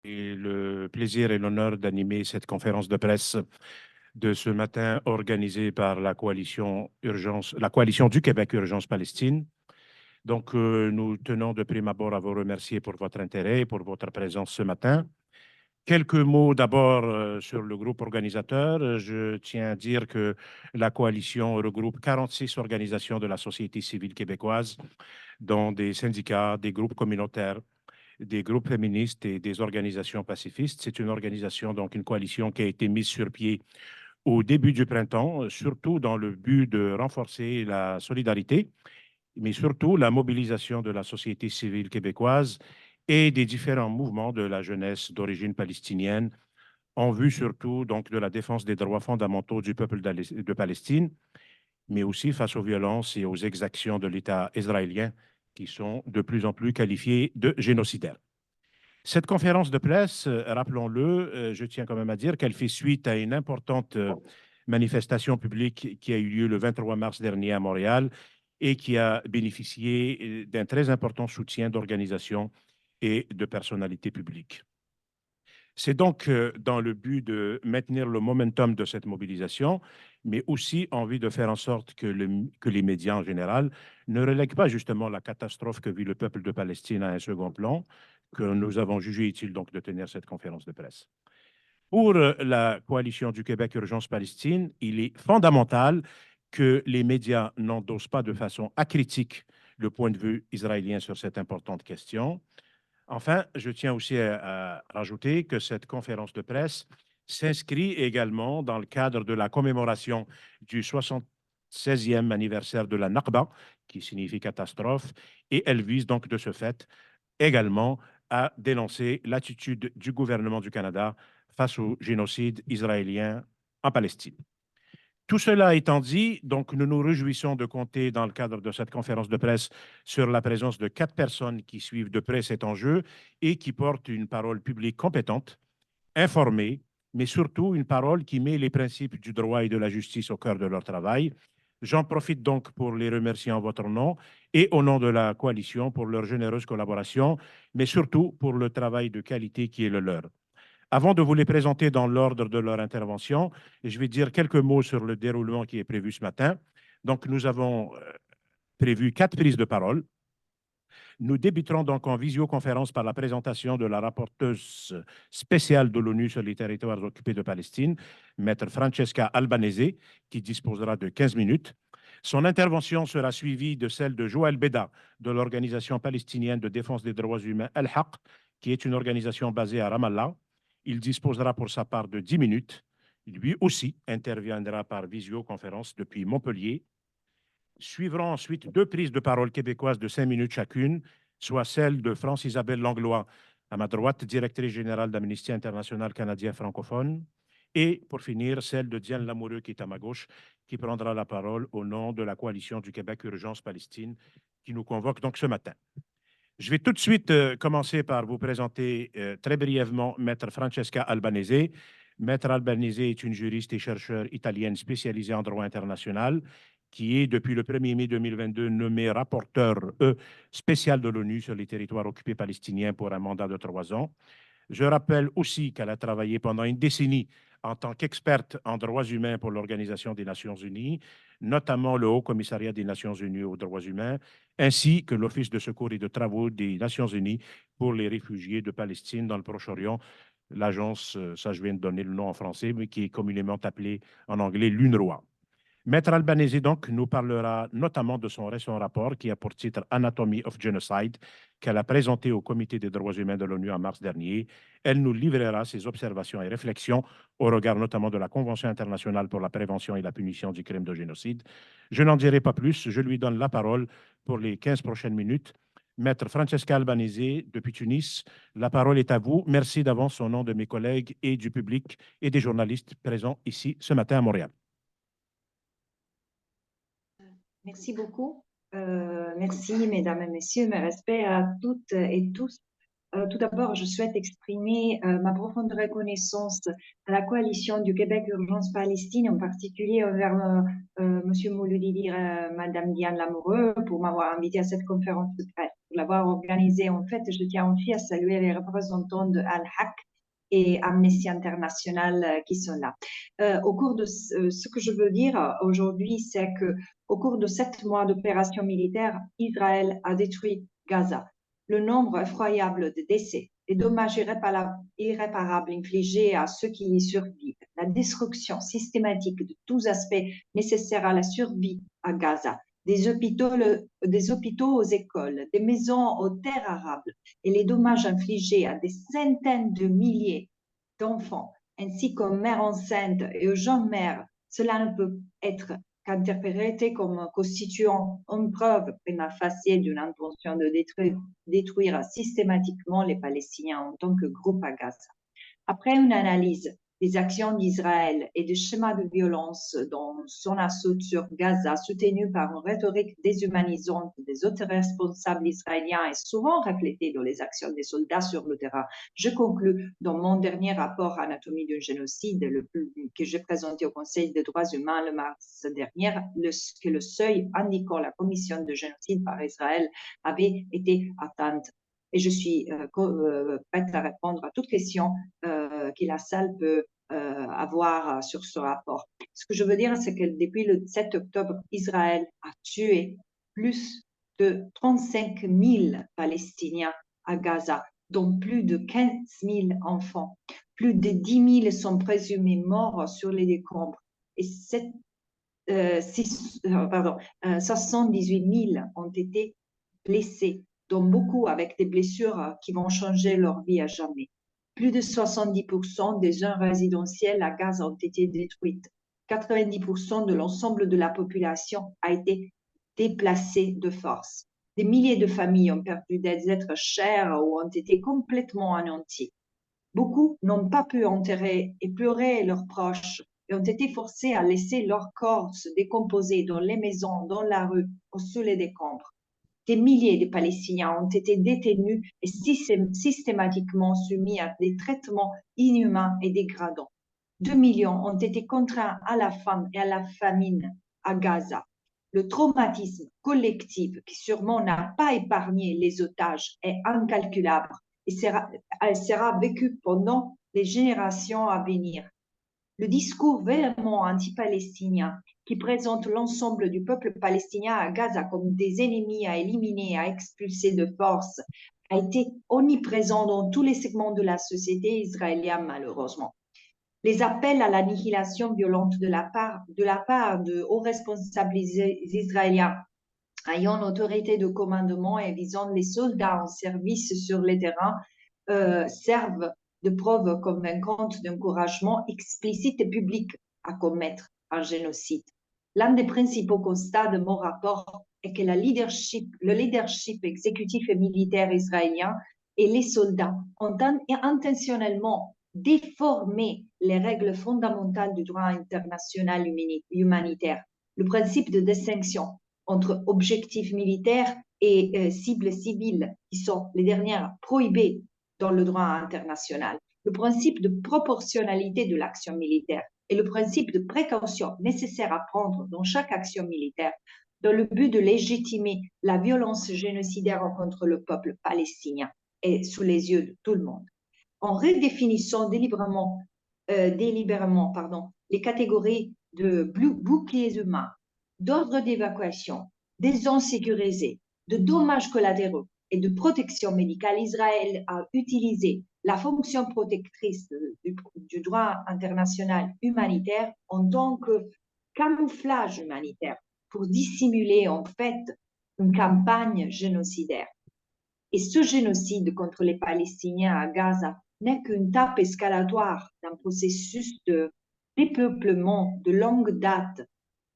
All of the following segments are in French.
et le plaisir et l'honneur d'animer cette conférence de presse de ce matin organisée par la coalition du Québec Urgence Palestine. Donc, nous tenons de prime abord à vous remercier pour votre intérêt et pour votre présence ce matin. Quelques mots d'abord sur le groupe organisateur. Je tiens à dire que la coalition regroupe 46 organisations de la société civile québécoise, dont des syndicats, des groupes communautaires, des groupes féministes et des organisations pacifistes. C'est une organisation, donc une coalition qui a été mise sur pied au début du printemps, surtout dans le but de renforcer la solidarité, mais surtout la mobilisation de la société civile québécoise et des différents mouvements de la jeunesse d'origine palestinienne en vue surtout donc de la défense des droits fondamentaux du peuple de Palestine, mais aussi face aux violences et aux exactions de l'État israélien qui sont de plus en plus qualifiées de génocidaires. Cette conférence de presse, rappelons-le, je tiens quand même à dire qu'elle fait suite à une importante manifestation publique qui a eu lieu le 23 mars dernier à Montréal et qui a bénéficié d'un très important soutien d'organisations et de personnalités publiques. C'est donc dans le but de maintenir le momentum de cette mobilisation, mais aussi envie de faire en sorte que les médias en général ne relèguent pas justement la catastrophe que vit le peuple de Palestine à un second plan, que nous avons jugé utile donc de tenir cette conférence de presse. Pour la coalition du Québec Urgence Palestine, il est fondamental que les médias n'endossent pas de façon acritique le point de vue israélien sur cette importante question. Enfin, je tiens aussi à rajouter que cette conférence de presse s'inscrit également dans le cadre de la commémoration du 76e anniversaire de la Nakba, qui signifie catastrophe, et elle vise donc de ce fait également à dénoncer l'attitude du gouvernement du Canada face au génocide israélien en Palestine. Tout cela étant dit, donc nous nous réjouissons de compter dans le cadre de cette conférence de presse sur la présence de 4 personnes qui suivent de près cet enjeu et qui portent une parole publique compétente, informée, mais surtout une parole qui met les principes du droit et de la justice au cœur de leur travail. J'en profite donc pour les remercier en votre nom et au nom de la coalition pour leur généreuse collaboration, mais surtout pour le travail de qualité qui est le leur. Avant de vous les présenter dans l'ordre de leur intervention, je vais dire quelques mots sur le déroulement qui est prévu ce matin. Donc, nous avons prévu 4 prises de parole. Nous débuterons donc en visioconférence par la présentation de la rapporteuse spéciale de l'ONU sur les territoires occupés de Palestine, Maître Francesca Albanese, qui disposera de 15 minutes. Son intervention sera suivie de celle de Joël Beda, de l'Organisation palestinienne de défense des droits humains Al-Haq, qui est une organisation basée à Ramallah. Il disposera pour sa part de 10 minutes. Lui aussi interviendra par visioconférence depuis Montpellier. Suivront ensuite 2 prises de parole québécoises de 5 minutes chacune, soit celle de France-Isabelle Langlois, à ma droite, directrice générale d'Amnesty International canadien francophone, et pour finir, celle de Diane Lamoureux, qui est à ma gauche, qui prendra la parole au nom de la coalition du Québec Urgence Palestine, qui nous convoque donc ce matin. Je vais tout de suite commencer par vous présenter très brièvement Maître Francesca Albanese. Maître Albanese est une juriste et chercheure italienne spécialisée en droit international qui est, depuis le 1er mai 2022, nommée rapporteur spécial de l'ONU sur les territoires occupés palestiniens pour un mandat de 3 ans. Je rappelle aussi qu'elle a travaillé pendant une décennie en tant qu'experte en droits humains pour l'Organisation des Nations Unies, notamment le Haut Commissariat des Nations Unies aux droits humains, ainsi que l'Office de secours et de travaux des Nations Unies pour les réfugiés de Palestine dans le Proche-Orient, l'agence, ça je viens de donner le nom en français, mais qui est communément appelée en anglais l'UNRWA. Maître Albanese, donc, nous parlera notamment de son récent rapport qui a pour titre Anatomy of Genocide, qu'elle a présenté au Comité des droits humains de l'ONU en mars dernier. Elle nous livrera ses observations et réflexions au regard notamment de la Convention internationale pour la prévention et la punition du crime de génocide. Je n'en dirai pas plus, je lui donne la parole pour les 15 prochaines minutes. Maître Francesca Albanese, depuis Tunis, la parole est à vous. Merci d'avance au nom de mes collègues et du public et des journalistes présents ici ce matin à Montréal. Merci beaucoup. Merci, mesdames et messieurs. Mes respects à toutes et tous. Tout d'abord, je souhaite exprimer ma profonde reconnaissance à la coalition du Québec Urgence Palestine, en particulier envers M. Mouloudi, Madame Diane Lamoureux, pour m'avoir invité à cette conférence de presse. l'avoir organisé. En fait, je tiens aussi à saluer les représentants de Al-Haq et Amnesty International qui sont là. Au cours de ce que je veux dire aujourd'hui, c'est que au cours de 7 mois d'opération militaire, Israël a détruit Gaza. Le nombre effroyable de décès, les dommages irréparables infligés à ceux qui y survivent, la destruction systématique de tous aspects nécessaires à la survie à Gaza, des hôpitaux aux écoles, des maisons aux terres arables et les dommages infligés à des centaines de milliers d'enfants, ainsi qu'aux mères enceintes et aux jeunes mères, cela ne peut être qu'interprété comme constituant une preuve prima facie d'une intention de détruire systématiquement les Palestiniens en tant que groupe à Gaza. Après une analyse des actions d'Israël et des schémas de violence dans son assaut sur Gaza, soutenu par une rhétorique déshumanisante des autres responsables israéliens et souvent reflétée dans les actions des soldats sur le terrain, je conclus dans mon dernier rapport Anatomie d'un génocide que j'ai présenté au Conseil des droits humains le mars dernier, que le seuil indiquant la commission de génocide par Israël avait été atteint. Et je suis prête à répondre à toute question que la salle peut avoir sur ce rapport. Ce que je veux dire, c'est que depuis le 7 octobre, Israël a tué plus de 35 000 Palestiniens à Gaza, dont plus de 15 000 enfants. Plus de 10 000 sont présumés morts sur les décombres et 78 000 ont été blessés, dont beaucoup avec des blessures qui vont changer leur vie à jamais. Plus de 70% des zones résidentielles à Gaza ont été détruites. 90% de l'ensemble de la population a été déplacée de force. Des milliers de familles ont perdu des êtres chers ou ont été complètement anéantis. Beaucoup n'ont pas pu enterrer et pleurer leurs proches et ont été forcés à laisser leur corps se décomposer dans les maisons, dans la rue ou sous les décombres. Des milliers de Palestiniens ont été détenus et systématiquement soumis à des traitements inhumains et dégradants. 2 millions ont été contraints à la faim et à la famine à Gaza. Le traumatisme collectif qui sûrement n'a pas épargné les otages est incalculable et elle sera vécue pendant les générations à venir. Le discours véhément anti-palestinien qui présente l'ensemble du peuple palestinien à Gaza comme des ennemis à éliminer, à expulser de force, a été omniprésent dans tous les segments de la société israélienne, malheureusement. Les appels à l'annihilation violente de la part de hauts responsables israéliens ayant autorité de commandement et visant les soldats en service sur les terrains servent de preuve convaincante d'encouragement explicite et public à commettre un génocide. L'un des principaux constats de mon rapport est que le leadership exécutif et militaire israélien et les soldats ont intentionnellement déformé les règles fondamentales du droit international humanitaire, le principe de distinction entre objectifs militaires et cibles civiles, qui sont les dernières prohibées dans le droit international, le principe de proportionnalité de l'action militaire et le principe de précaution nécessaire à prendre dans chaque action militaire dans le but de légitimer la violence génocidaire contre le peuple palestinien et sous les yeux de tout le monde. En redéfinissant délibérément les catégories de boucliers humains, d'ordre d'évacuation, des zones sécurisées, de dommages collatéraux et de protection médicale, Israël a utilisé la fonction protectrice du droit international humanitaire en tant que camouflage humanitaire pour dissimuler en fait une campagne génocidaire. Et ce génocide contre les Palestiniens à Gaza n'est qu'une tape escalatoire d'un processus de dépeuplement de longue date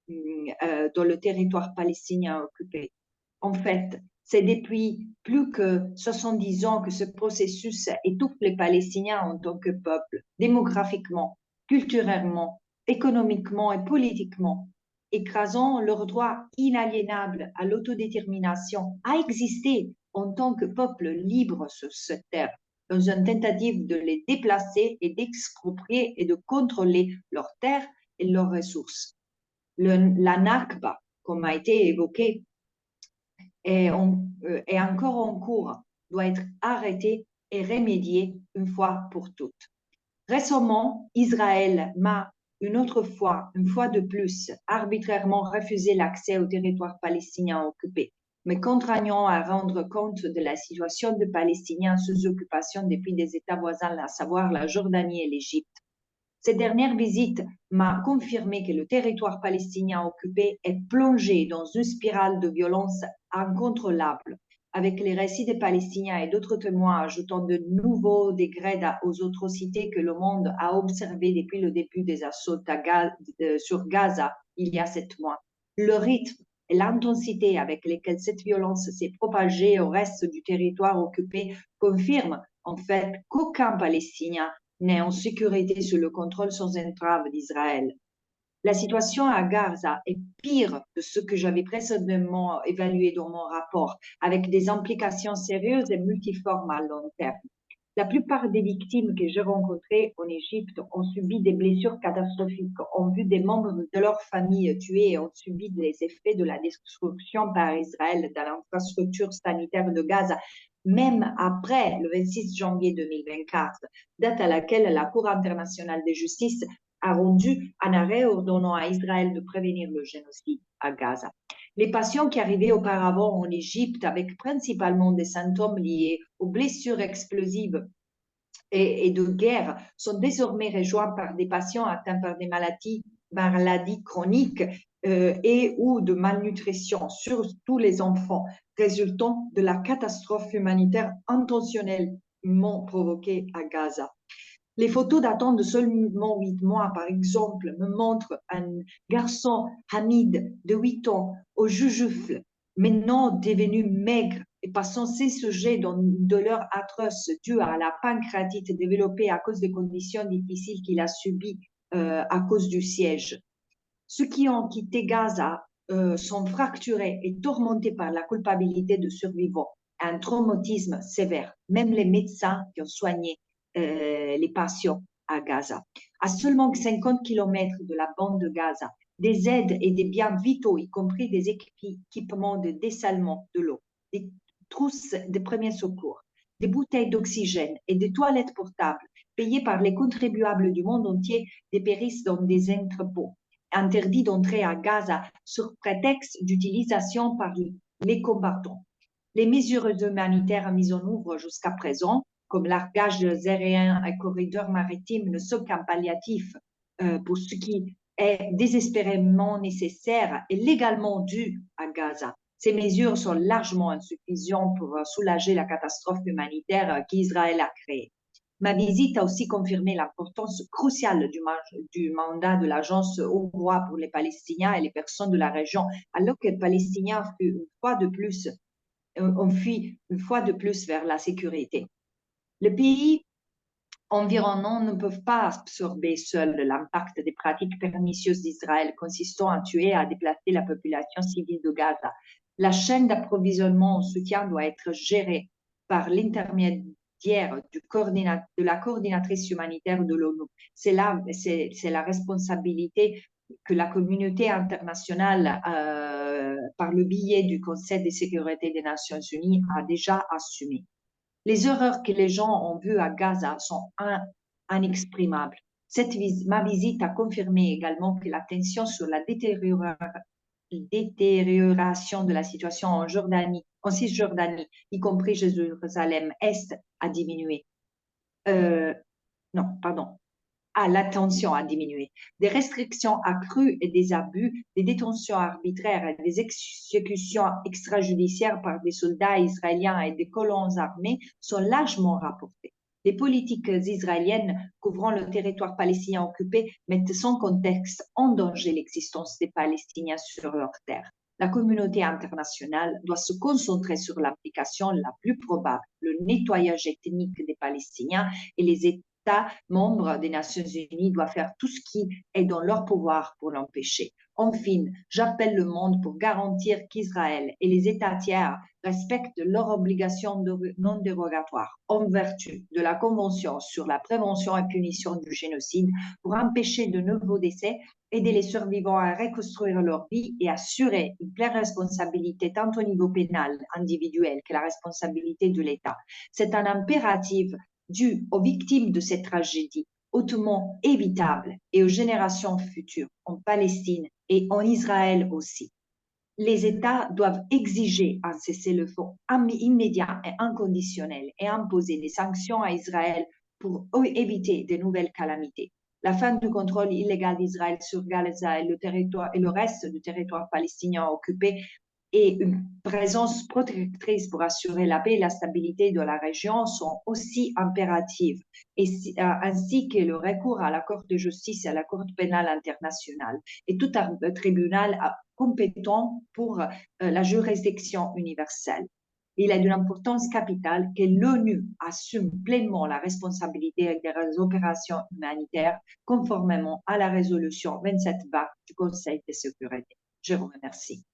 dans le territoire palestinien occupé. En fait, c'est depuis plus que 70 ans que ce processus étouffe les Palestiniens en tant que peuple, démographiquement, culturellement, économiquement et politiquement, écrasant leur droit inaliénable à l'autodétermination, à exister en tant que peuple libre sur cette terre, dans une tentative de les déplacer et d'exproprier et de contrôler leurs terres et leurs ressources. La Nakba, comme a été évoqué, est encore en cours doit être arrêté et remédié une fois pour toutes. Récemment, Israël m'a une fois de plus, arbitrairement refusé l'accès au territoire palestinien occupé, me contraignant à rendre compte de la situation des Palestiniens sous occupation depuis des États voisins, à savoir la Jordanie et l'Égypte. Cette dernière visite m'a confirmé que le territoire palestinien occupé est plongé dans une spirale de violence incontrôlable, avec les récits des Palestiniens et d'autres témoins ajoutant de nouveaux degrés aux atrocités que le monde a observées depuis le début des assauts sur Gaza il y a 7 mois. Le rythme et l'intensité avec lesquels cette violence s'est propagée au reste du territoire occupé confirment en fait qu'aucun Palestinien n'est en sécurité sous le contrôle sans entrave d'Israël. La situation à Gaza est pire de ce que j'avais précédemment évalué dans mon rapport, avec des implications sérieuses et multiformes à long terme. La plupart des victimes que j'ai rencontrées en Égypte ont subi des blessures catastrophiques, ont vu des membres de leur famille tués et ont subi les effets de la destruction par Israël de l'infrastructure sanitaire de Gaza, même après le 26 janvier 2024, date à laquelle la Cour internationale de justice a rendu un arrêt ordonnant à Israël de prévenir le génocide à Gaza. Les patients qui arrivaient auparavant en Égypte avec principalement des symptômes liés aux blessures explosives et de guerre sont désormais rejoints par des patients atteints par des maladies chroniques et ou de malnutrition, surtout les enfants, résultant de la catastrophe humanitaire intentionnellement provoquée à Gaza. Les photos datant de seulement 8 mois, par exemple, me montrent un garçon Hamid de 8 ans au jujufle, maintenant devenu maigre et passant ses sujets dans une douleur atroce due à la pancréatite développée à cause des conditions difficiles qu'il a subies à cause du siège. Ceux qui ont quitté Gaza sont fracturés et tourmentés par la culpabilité de survivants, un traumatisme sévère. Même les médecins qui ont soigné les patients à Gaza. À seulement 50 km de la bande de Gaza, des aides et des biens vitaux, y compris des équipements de dessalement de l'eau, des trousses de premiers secours, des bouteilles d'oxygène et des toilettes portables payées par les contribuables du monde entier dépérissent dans des entrepôts, interdits d'entrer à Gaza sur prétexte d'utilisation par les combattants. Les mesures humanitaires mises en œuvre jusqu'à présent, comme largage aérien et corridors maritimes, ne sont qu'un palliatif pour ce qui est désespérément nécessaire et légalement dû à Gaza. Ces mesures sont largement insuffisantes pour soulager la catastrophe humanitaire qu'Israël a créée. Ma visite a aussi confirmé l'importance cruciale du mandat de l'Agence hongroise pour les Palestiniens et les personnes de la région, alors que les Palestiniens ont fui une fois de plus vers la sécurité. Les pays environnants ne peuvent pas absorber seuls l'impact des pratiques pernicieuses d'Israël consistant à tuer et à déplacer la population civile de Gaza. La chaîne d'approvisionnement en soutien doit être gérée par l'intermédiaire de la coordinatrice humanitaire de l'ONU. C'est la responsabilité que la communauté internationale, par le biais du Conseil de sécurité des Nations Unies, a déjà assumée. Les horreurs que les gens ont vues à Gaza sont inexprimables. Ma visite a confirmé également que la tension sur la détérioration de la situation en Cisjordanie, y compris Jérusalem-Est, a diminué. La tension a diminué. Des restrictions accrues et des abus, des détentions arbitraires et des exécutions extrajudiciaires par des soldats israéliens et des colons armés sont largement rapportés. Les politiques israéliennes couvrant le territoire palestinien occupé mettent sans contexte en danger l'existence des Palestiniens sur leur terre. La communauté internationale doit se concentrer sur l'application la plus probable, le nettoyage ethnique des Palestiniens et les États membres des Nations Unies doivent faire tout ce qui est dans leur pouvoir pour l'empêcher. Enfin, j'appelle le monde pour garantir qu'Israël et les États tiers respectent leurs obligations non dérogatoires en vertu de la Convention sur la prévention et punition du génocide pour empêcher de nouveaux décès, aider les survivants à reconstruire leur vie et assurer une pleine responsabilité tant au niveau pénal individuel que la responsabilité de l'État. C'est un impératif dû aux victimes de cette tragédie, hautement évitable, et aux générations futures en Palestine et en Israël aussi. Les États doivent exiger un cessez-le-feu immédiat et inconditionnel et imposer des sanctions à Israël pour éviter de nouvelles calamités. La fin du contrôle illégal d'Israël sur Gaza et le reste du territoire palestinien occupé et une présence protectrice pour assurer la paix et la stabilité de la région sont aussi impératives, ainsi que le recours à la Cour de justice et à la Cour pénale internationale et tout un tribunal compétent pour la juridiction universelle. Il est d'une importance capitale que l'ONU assume pleinement la responsabilité des opérations humanitaires conformément à la résolution 27-20 du Conseil de sécurité. Je vous remercie.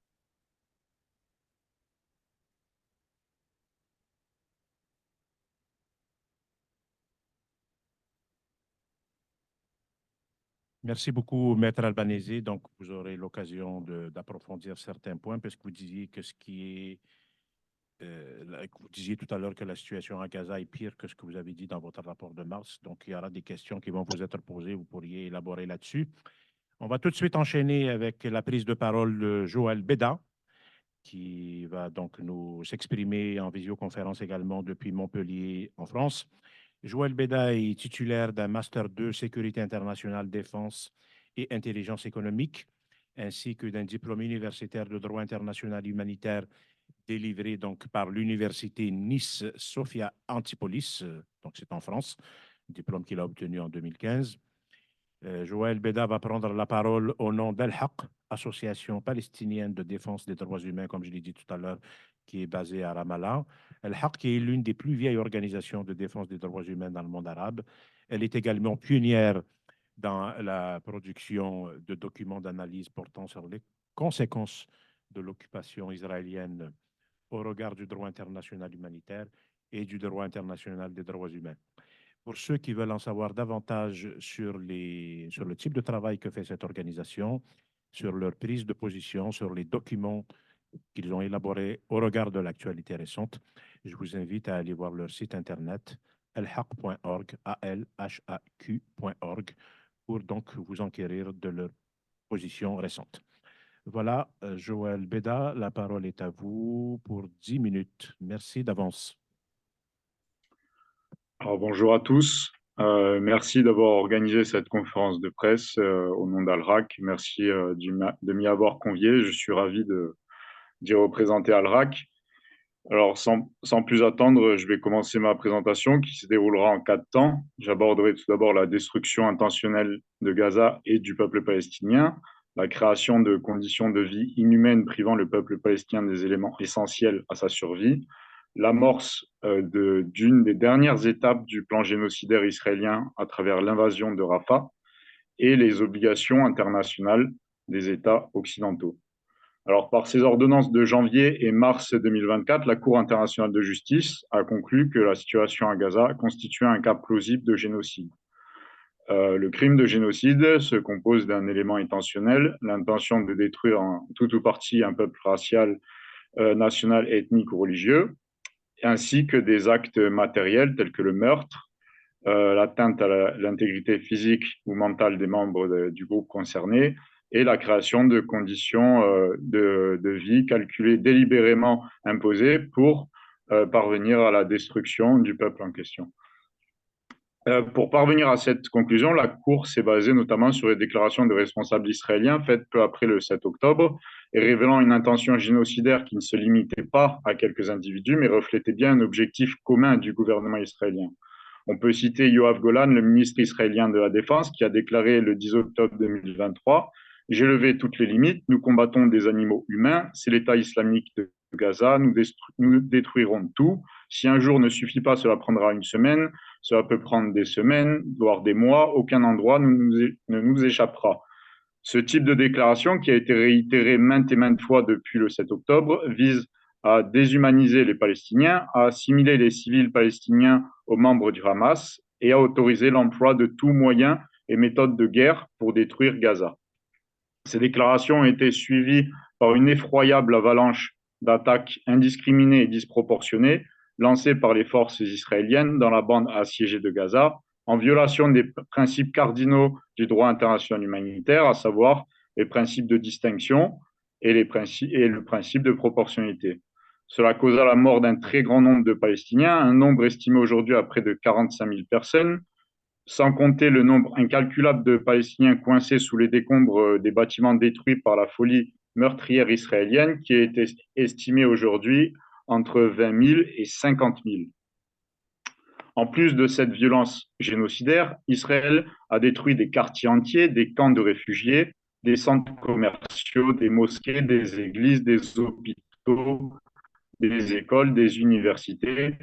Merci beaucoup, Maître Albanese. Donc, vous aurez l'occasion d'approfondir certains points, parce que vous disiez que vous disiez tout à l'heure que la situation à Gaza est pire que ce que vous avez dit dans votre rapport de mars. Donc, il y aura des questions qui vont vous être posées. Vous pourriez élaborer là-dessus. On va tout de suite enchaîner avec la prise de parole de Joël Beda, qui va donc nous s'exprimer en visioconférence également depuis Montpellier, en France. Joël Beda est titulaire d'un Master 2 Sécurité internationale, défense et intelligence économique, ainsi que d'un diplôme universitaire de droit international humanitaire délivré donc par l'université Nice Sophia Antipolis, donc c'est en France, diplôme qu'il a obtenu en 2015. Joël Beda va prendre la parole au nom d'Al-Haq, Association palestinienne de défense des droits humains, comme je l'ai dit tout à l'heure, qui est basée à Ramallah. Al-Haq est l'une des plus vieilles organisations de défense des droits humains dans le monde arabe. Elle est également pionnière dans la production de documents d'analyse portant sur les conséquences de l'occupation israélienne au regard du droit international humanitaire et du droit international des droits humains. Pour ceux qui veulent en savoir davantage sur le type de travail que fait cette organisation, sur leur prise de position, sur les documents qu'ils ont élaborés au regard de l'actualité récente, je vous invite à aller voir leur site internet alhaq.org, alhaq.org, pour donc vous enquérir de leur position récente. Voilà, Joël Beda, la parole est à vous pour 10 minutes. Merci d'avance. Alors, bonjour à tous. Merci d'avoir organisé cette conférence de presse au nom d'Al-Haq. Merci de m'y avoir convié. Je suis ravi d'y représenter Al-Haq. Alors, sans plus attendre, je vais commencer ma présentation qui se déroulera en 4 temps. J'aborderai tout d'abord la destruction intentionnelle de Gaza et du peuple palestinien, la création de conditions de vie inhumaines privant le peuple palestinien des éléments essentiels à sa survie, l'amorce d'une des dernières étapes du plan génocidaire israélien à travers l'invasion de Rafah et les obligations internationales des États occidentaux. Alors, par ses ordonnances de janvier et mars 2024, la Cour internationale de justice a conclu que la situation à Gaza constituait un cas plausible de génocide. Le crime de génocide se compose d'un élément intentionnel, l'intention de détruire en tout ou partie un peuple racial, national, ethnique ou religieux, ainsi que des actes matériels tels que le meurtre, l'atteinte à l'intégrité physique ou mentale des membres du groupe concerné et la création de conditions de vie calculées délibérément imposées pour parvenir à la destruction du peuple en question. Pour parvenir à cette conclusion, la Cour s'est basée notamment sur les déclarations de responsables israéliens faites peu après le 7 octobre et révélant une intention génocidaire qui ne se limitait pas à quelques individus, mais reflétait bien un objectif commun du gouvernement israélien. On peut citer Yoav Golan, le ministre israélien de la Défense, qui a déclaré le 10 octobre 2023 « J'ai levé toutes les limites, nous combattons des animaux humains, c'est l'État islamique de Gaza, nous détruirons tout. Si un jour ne suffit pas, cela prendra une semaine, cela peut prendre des semaines, voire des mois, aucun endroit ne nous échappera. Ce type de déclaration, qui a été réitéré maintes et maintes fois depuis le 7 octobre, vise à déshumaniser les Palestiniens, à assimiler les civils palestiniens aux membres du Hamas et à autoriser l'emploi de tout moyen et méthode de guerre pour détruire Gaza. Ces déclarations ont été suivies par une effroyable avalanche d'attaques indiscriminées et disproportionnées lancées par les forces israéliennes dans la bande assiégée de Gaza, en violation des principes cardinaux du droit international humanitaire, à savoir les principes de distinction et le principe de proportionnalité. Cela causa la mort d'un très grand nombre de Palestiniens, un nombre estimé aujourd'hui à près de 45 000 personnes, sans compter le nombre incalculable de Palestiniens coincés sous les décombres des bâtiments détruits par la folie meurtrière israélienne, qui est estimée aujourd'hui entre 20 000 et 50 000. En plus de cette violence génocidaire, Israël a détruit des quartiers entiers, des camps de réfugiés, des centres commerciaux, des mosquées, des églises, des hôpitaux, des écoles, des universités,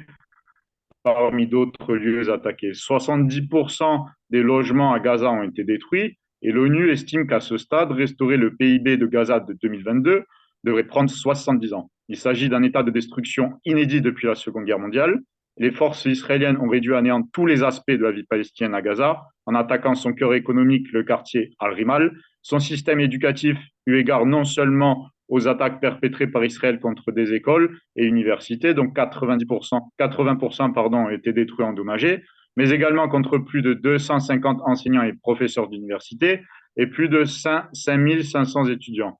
parmi d'autres lieux attaqués. 70% des logements à Gaza ont été détruits et l'ONU estime qu'à ce stade, restaurer le PIB de Gaza de 2022 devrait prendre 70 ans. Il s'agit d'un état de destruction inédit depuis la Seconde Guerre mondiale. Les forces israéliennes ont réduit à néant tous les aspects de la vie palestinienne à Gaza, en attaquant son cœur économique, le quartier Al-Rimal, son système éducatif, eu égard non seulement aux attaques perpétrées par Israël contre des écoles et universités, donc 80% ont été détruits, endommagés, mais également contre plus de 250 enseignants et professeurs d'université et plus de 5 500 étudiants.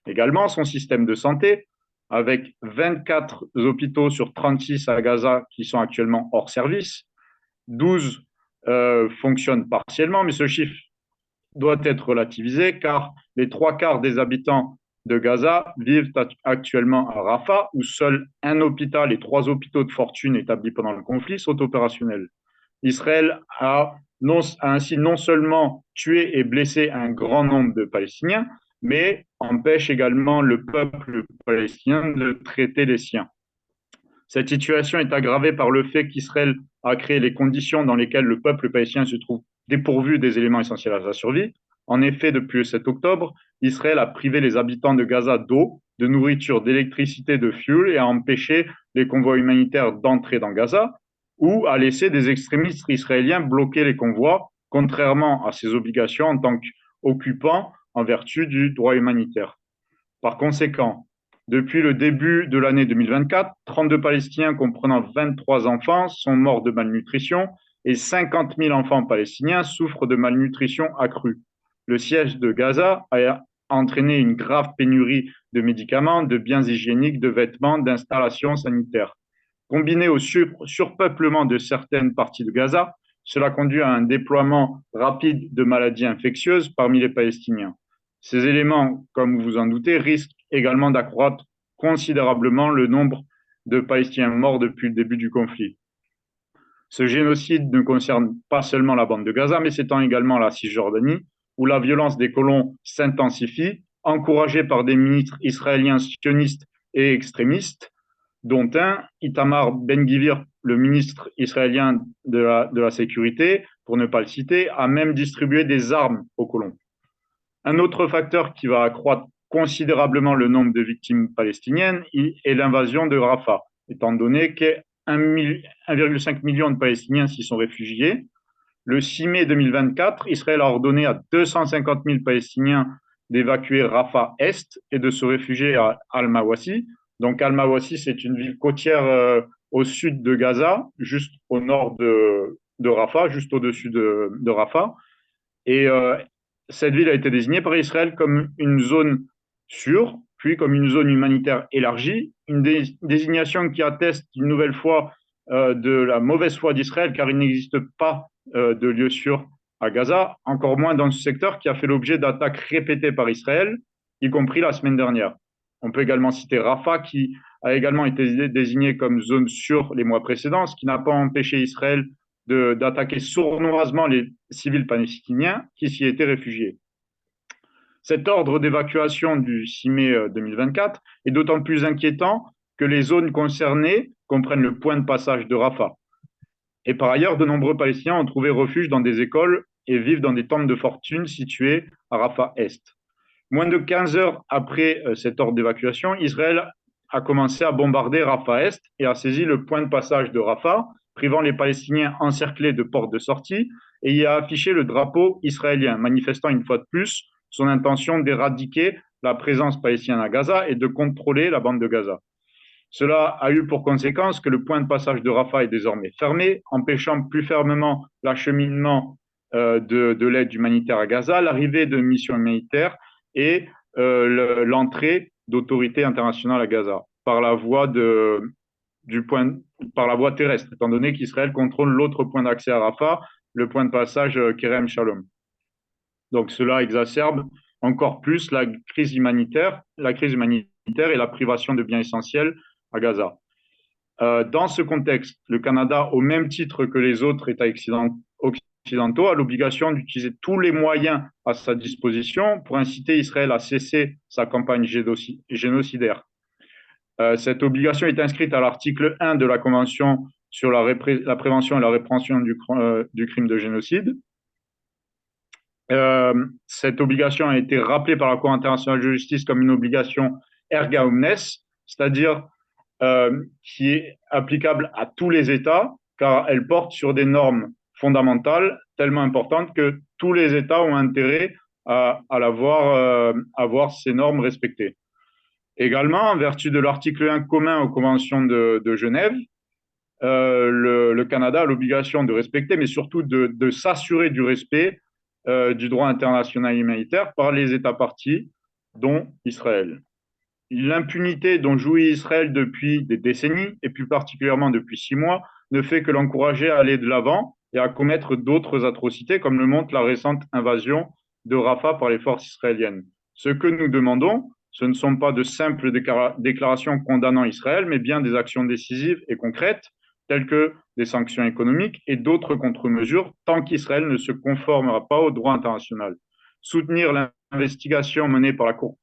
Également, son système de santé, avec 24 hôpitaux sur 36 à Gaza qui sont actuellement hors service, 12 fonctionnent partiellement, mais ce chiffre doit être relativisé car les 3/4 des habitants de Gaza vivent actuellement à Rafah, où seul un hôpital et 3 hôpitaux de fortune établis pendant le conflit sont opérationnels. Israël a ainsi non seulement tué et blessé un grand nombre de Palestiniens, mais empêche également le peuple palestinien de traiter les siens. Cette situation est aggravée par le fait qu'Israël a créé les conditions dans lesquelles le peuple palestinien se trouve dépourvu des éléments essentiels à sa survie. En effet, depuis le 7 octobre, Israël a privé les habitants de Gaza d'eau, de nourriture, d'électricité, de fuel et a empêché les convois humanitaires d'entrer dans Gaza ou a laissé des extrémistes israéliens bloquer les convois, contrairement à ses obligations en tant qu'occupant en vertu du droit humanitaire. Par conséquent, depuis le début de l'année 2024, 32 Palestiniens comprenant 23 enfants sont morts de malnutrition et 50 000 enfants palestiniens souffrent de malnutrition accrue. Le siège de Gaza a entraîné une grave pénurie de médicaments, de biens hygiéniques, de vêtements, d'installations sanitaires. Combiné au surpeuplement de certaines parties de Gaza, cela conduit à un déploiement rapide de maladies infectieuses parmi les Palestiniens. Ces éléments, comme vous vous en doutez, risquent également d'accroître considérablement le nombre de Palestiniens morts depuis le début du conflit. Ce génocide ne concerne pas seulement la bande de Gaza, mais s'étend également à la Cisjordanie, où la violence des colons s'intensifie, encouragée par des ministres israéliens sionistes et extrémistes, dont un, Itamar Ben-Gvir, le ministre israélien de la Sécurité, pour ne pas le citer, a même distribué des armes aux colons. Un autre facteur qui va accroître considérablement le nombre de victimes palestiniennes est l'invasion de Rafah, étant donné que 1,5 million de Palestiniens s'y sont réfugiés. Le 6 mai 2024, Israël a ordonné à 250 000 Palestiniens d'évacuer Rafah Est et de se réfugier à Al-Mawasi. Donc Al-Mawasi, c'est une ville côtière au sud de Gaza, juste au nord de Rafah, juste au-dessus de Rafah. Et cette ville a été désignée par Israël comme une zone sûre, puis comme une zone humanitaire élargie, une désignation qui atteste une nouvelle fois de la mauvaise foi d'Israël, car il n'existe pas de lieu sûr à Gaza, encore moins dans ce secteur qui a fait l'objet d'attaques répétées par Israël, y compris la semaine dernière. On peut également citer Rafah, qui a également été désigné comme zone sûre les mois précédents, ce qui n'a pas empêché Israël d'attaquer sournoisement les civils palestiniens qui s'y étaient réfugiés. Cet ordre d'évacuation du 6 mai 2024 est d'autant plus inquiétant que les zones concernées comprennent le point de passage de Rafah. Et par ailleurs, de nombreux Palestiniens ont trouvé refuge dans des écoles et vivent dans des tentes de fortune situées à Rafah Est. Moins de 15 heures après cet ordre d'évacuation, Israël a commencé à bombarder Rafah Est et a saisi le point de passage de Rafah, privant les Palestiniens encerclés de portes de sortie, et y a affiché le drapeau israélien, manifestant une fois de plus son intention d'éradiquer la présence palestinienne à Gaza et de contrôler la bande de Gaza. Cela a eu pour conséquence que le point de passage de Rafah est désormais fermé, empêchant plus fermement l'acheminement de l'aide humanitaire à Gaza, l'arrivée de missions humanitaires et l'entrée d'autorités internationales à Gaza par la voie terrestre, étant donné qu'Israël contrôle l'autre point d'accès à Rafah, le point de passage Kerem Shalom. Donc cela exacerbe encore plus la crise humanitaire et la privation de biens essentiels à Gaza. Dans ce contexte, le Canada, au même titre que les autres États occidentaux, a l'obligation d'utiliser tous les moyens à sa disposition pour inciter Israël à cesser sa campagne génocidaire. Cette obligation est inscrite à l'article 1 de la Convention sur la prévention et la répression du crime de génocide. Cette obligation a été rappelée par la Cour internationale de justice comme une obligation erga omnes, c'est-à-dire qui est applicable à tous les États, car elle porte sur des normes fondamentales tellement importantes que tous les États ont intérêt à voir ces normes respectées. Également, en vertu de l'article 1 commun aux conventions de Genève, le Canada a l'obligation de respecter, mais surtout de s'assurer du respect du droit international humanitaire par les États parties, dont Israël. L'impunité dont jouit Israël depuis des décennies, et plus particulièrement depuis 6 mois, ne fait que l'encourager à aller de l'avant et à commettre d'autres atrocités, comme le montre la récente invasion de Rafah par les forces israéliennes. Ce que nous demandons, ce ne sont pas de simples déclarations condamnant Israël, mais bien des actions décisives et concrètes, telles que des sanctions économiques et d'autres contre-mesures, tant qu'Israël ne se conformera pas au droit international. Soutenir l'investigation menée par la Cour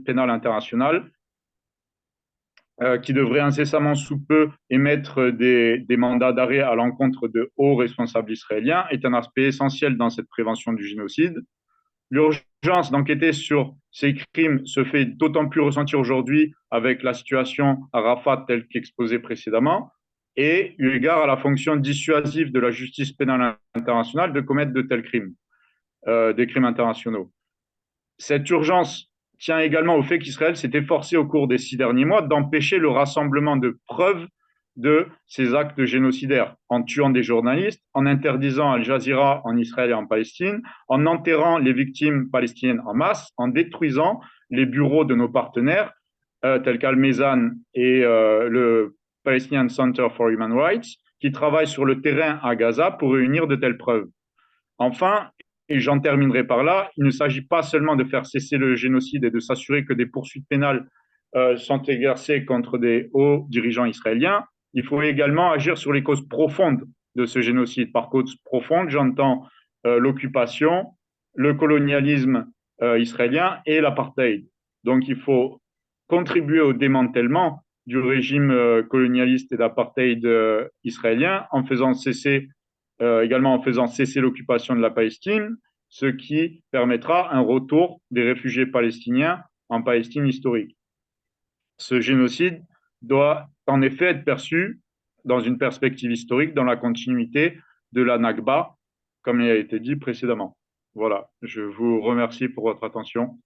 pénale internationale, qui devrait incessamment sous peu émettre des mandats d'arrêt à l'encontre de hauts responsables israéliens, est un aspect essentiel dans cette prévention du génocide. L'urgence d'enquêter sur ces crimes se fait d'autant plus ressentir aujourd'hui avec la situation à Rafah telle qu'exposée précédemment, et eu égard à la fonction dissuasive de la justice pénale internationale de commettre de tels crimes, des crimes internationaux. Cette urgence tient également au fait qu'Israël s'est efforcé au cours des 6 derniers mois d'empêcher le rassemblement de preuves de ces actes génocidaires, en tuant des journalistes, en interdisant Al Jazeera en Israël et en Palestine, en enterrant les victimes palestiniennes en masse, en détruisant les bureaux de nos partenaires, tels qu'Al-Mezan et le Palestinian Center for Human Rights, qui travaillent sur le terrain à Gaza pour réunir de telles preuves. Enfin, et j'en terminerai par là, il ne s'agit pas seulement de faire cesser le génocide et de s'assurer que des poursuites pénales sont exercées contre des hauts dirigeants israéliens. Il faut également agir sur les causes profondes de ce génocide. Par causes profondes, j'entends l'occupation, le colonialisme israélien et l'apartheid. Donc il faut contribuer au démantèlement du régime colonialiste et d'apartheid israélien en faisant cesser également en faisant cesser l'occupation de la Palestine, ce qui permettra un retour des réfugiés palestiniens en Palestine historique. Ce génocide doit en effet être perçu dans une perspective historique, dans la continuité de la Nakba, comme il a été dit précédemment. Voilà, je vous remercie pour votre attention.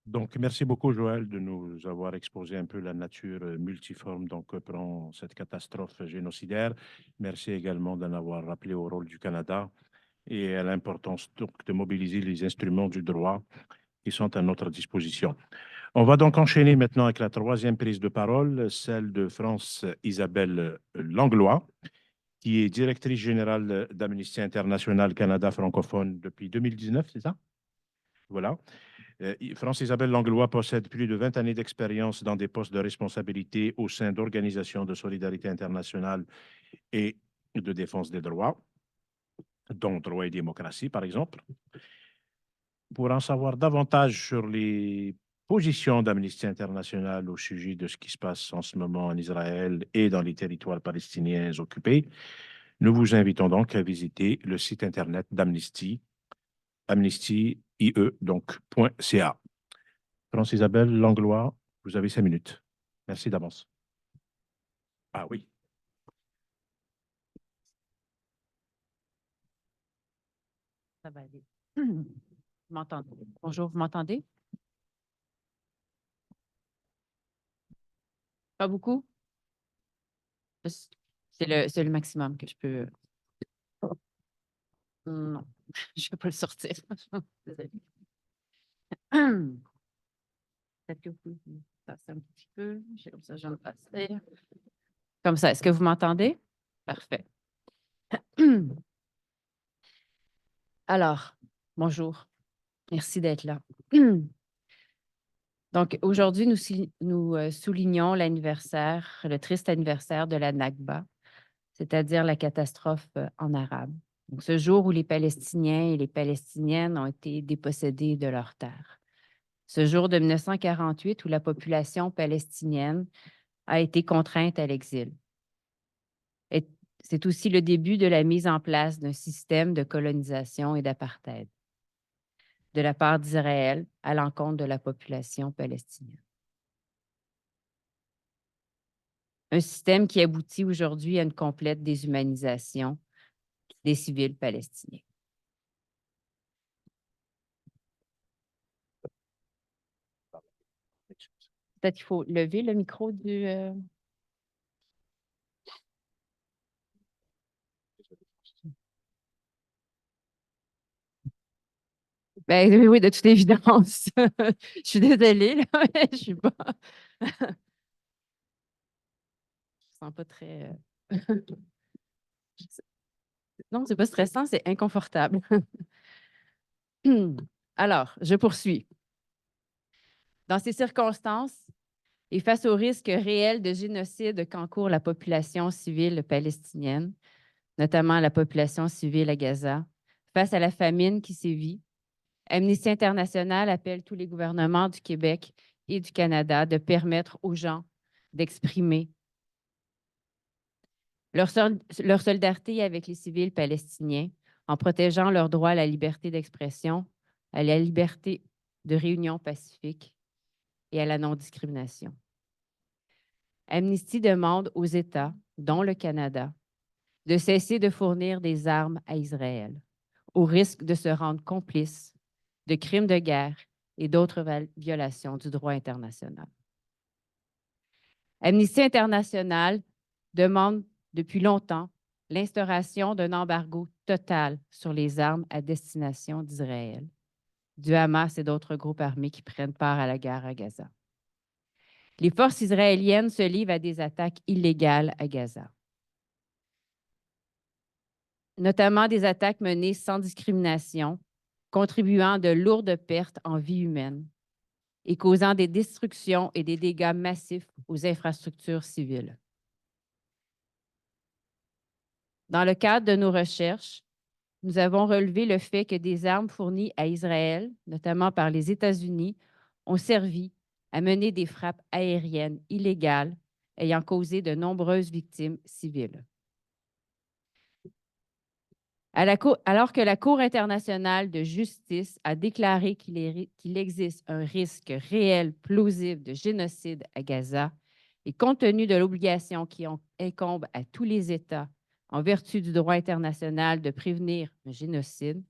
Donc, merci beaucoup, Joël, de nous avoir exposé un peu la nature multiforme que prend cette catastrophe génocidaire. Merci également d'en avoir rappelé au rôle du Canada et à l'importance de mobiliser les instruments du droit qui sont à notre disposition. On va donc enchaîner maintenant avec la troisième prise de parole, celle de France Isabelle Langlois, qui est directrice générale d'Amnesty International Canada francophone depuis 2019, c'est ça? Voilà. France Isabelle Langlois possède plus de 20 années d'expérience dans des postes de responsabilité au sein d'organisations de solidarité internationale et de défense des droits. dont Droit et démocratie, par exemple. Pour en savoir davantage sur les positions d'Amnesty International au sujet de ce qui se passe en ce moment en Israël et dans les territoires palestiniens occupés, nous vous invitons donc à visiter le site internet d'Amnesty, amnesty.ie, donc .ca. France Isabelle Langlois, vous avez 5 minutes. Merci d'avance. Ah oui. Ça va aller. Vous m'entendez? Bonjour, vous m'entendez? Pas beaucoup? C'est le maximum que je peux. Non, je ne vais pas le sortir. Désolée. Peut-être que vous pouvez passer un petit peu. Comme ça, je vais le passer. Comme ça, est-ce que vous m'entendez? Parfait. Alors, bonjour. Merci d'être là. Donc, aujourd'hui, nous soulignons l'anniversaire, le triste anniversaire de la Nakba, c'est-à-dire la catastrophe en arabe. Donc, ce jour où les Palestiniens et les Palestiniennes ont été dépossédés de leurs terres. Ce jour de 1948 où la population palestinienne a été contrainte à l'exil. Et c'est aussi le début de la mise en place d'un système de colonisation et d'apartheid de la part d'Israël à l'encontre de la population palestinienne. Un système qui aboutit aujourd'hui à une complète déshumanisation des civils palestiniens. Peut-être qu'il faut lever le micro du... Ben, oui, de toute évidence. Je suis désolée, là, mais je suis pas... Je ne sens pas très... Non, c'est pas stressant, c'est inconfortable. Alors, je poursuis. Dans ces circonstances, et face au risque réel de génocide qu'encourt la population civile palestinienne, notamment la population civile à Gaza, face à la famine qui sévit, Amnesty International appelle tous les gouvernements du Québec et du Canada de permettre aux gens d'exprimer leur solidarité avec les civils palestiniens en protégeant leur droit à la liberté d'expression, à la liberté de réunion pacifique et à la non-discrimination. Amnesty demande aux États, dont le Canada, de cesser de fournir des armes à Israël, au risque de se rendre complices de crimes de guerre et d'autres violations du droit international. Amnesty International demande depuis longtemps l'instauration d'un embargo total sur les armes à destination d'Israël, du Hamas et d'autres groupes armés qui prennent part à la guerre à Gaza. Les forces israéliennes se livrent à des attaques illégales à Gaza, notamment des attaques menées sans discrimination, contribuant à de lourdes pertes en vie humaine et causant des destructions et des dégâts massifs aux infrastructures civiles. Dans le cadre de nos recherches, nous avons relevé le fait que des armes fournies à Israël, notamment par les États-Unis, ont servi à mener des frappes aériennes illégales ayant causé de nombreuses victimes civiles. Alors que la Cour internationale de justice a déclaré qu'il existe un risque réel, plausible de génocide à Gaza, et compte tenu de l'obligation qui incombe à tous les États en vertu du droit international de prévenir un génocide,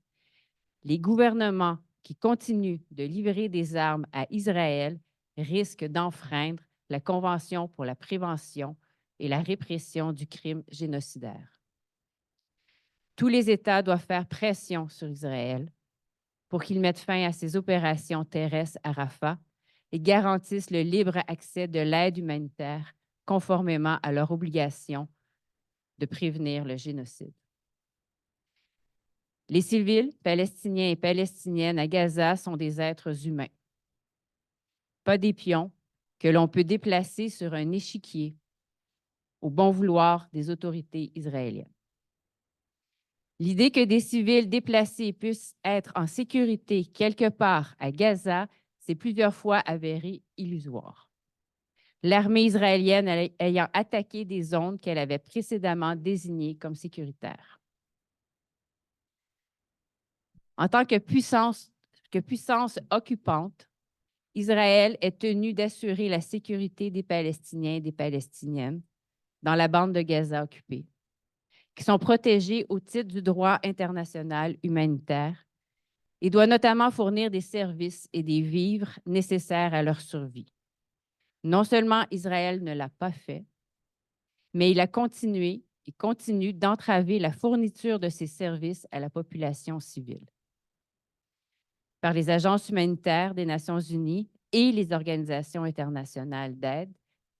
les gouvernements qui continuent de livrer des armes à Israël risquent d'enfreindre la Convention pour la prévention et la répression du crime génocidaire. Tous les États doivent faire pression sur Israël pour qu'il mette fin à ses opérations terrestres à Rafah et garantisse le libre accès de l'aide humanitaire conformément à leur obligation de prévenir le génocide. Les civils palestiniens et palestiniennes à Gaza sont des êtres humains, pas des pions que l'on peut déplacer sur un échiquier au bon vouloir des autorités israéliennes. L'idée que des civils déplacés puissent être en sécurité quelque part à Gaza s'est plusieurs fois avérée illusoire. L'armée israélienne ayant attaqué des zones qu'elle avait précédemment désignées comme sécuritaires. En tant que puissance occupante, Israël est tenu d'assurer la sécurité des Palestiniens et des Palestiniennes dans la bande de Gaza occupée, qui sont protégés au titre du droit international humanitaire et doit notamment fournir des services et des vivres nécessaires à leur survie. Non seulement Israël ne l'a pas fait, mais il a continué et continue d'entraver la fourniture de ces services à la population civile par les agences humanitaires des Nations unies et les organisations internationales d'aide,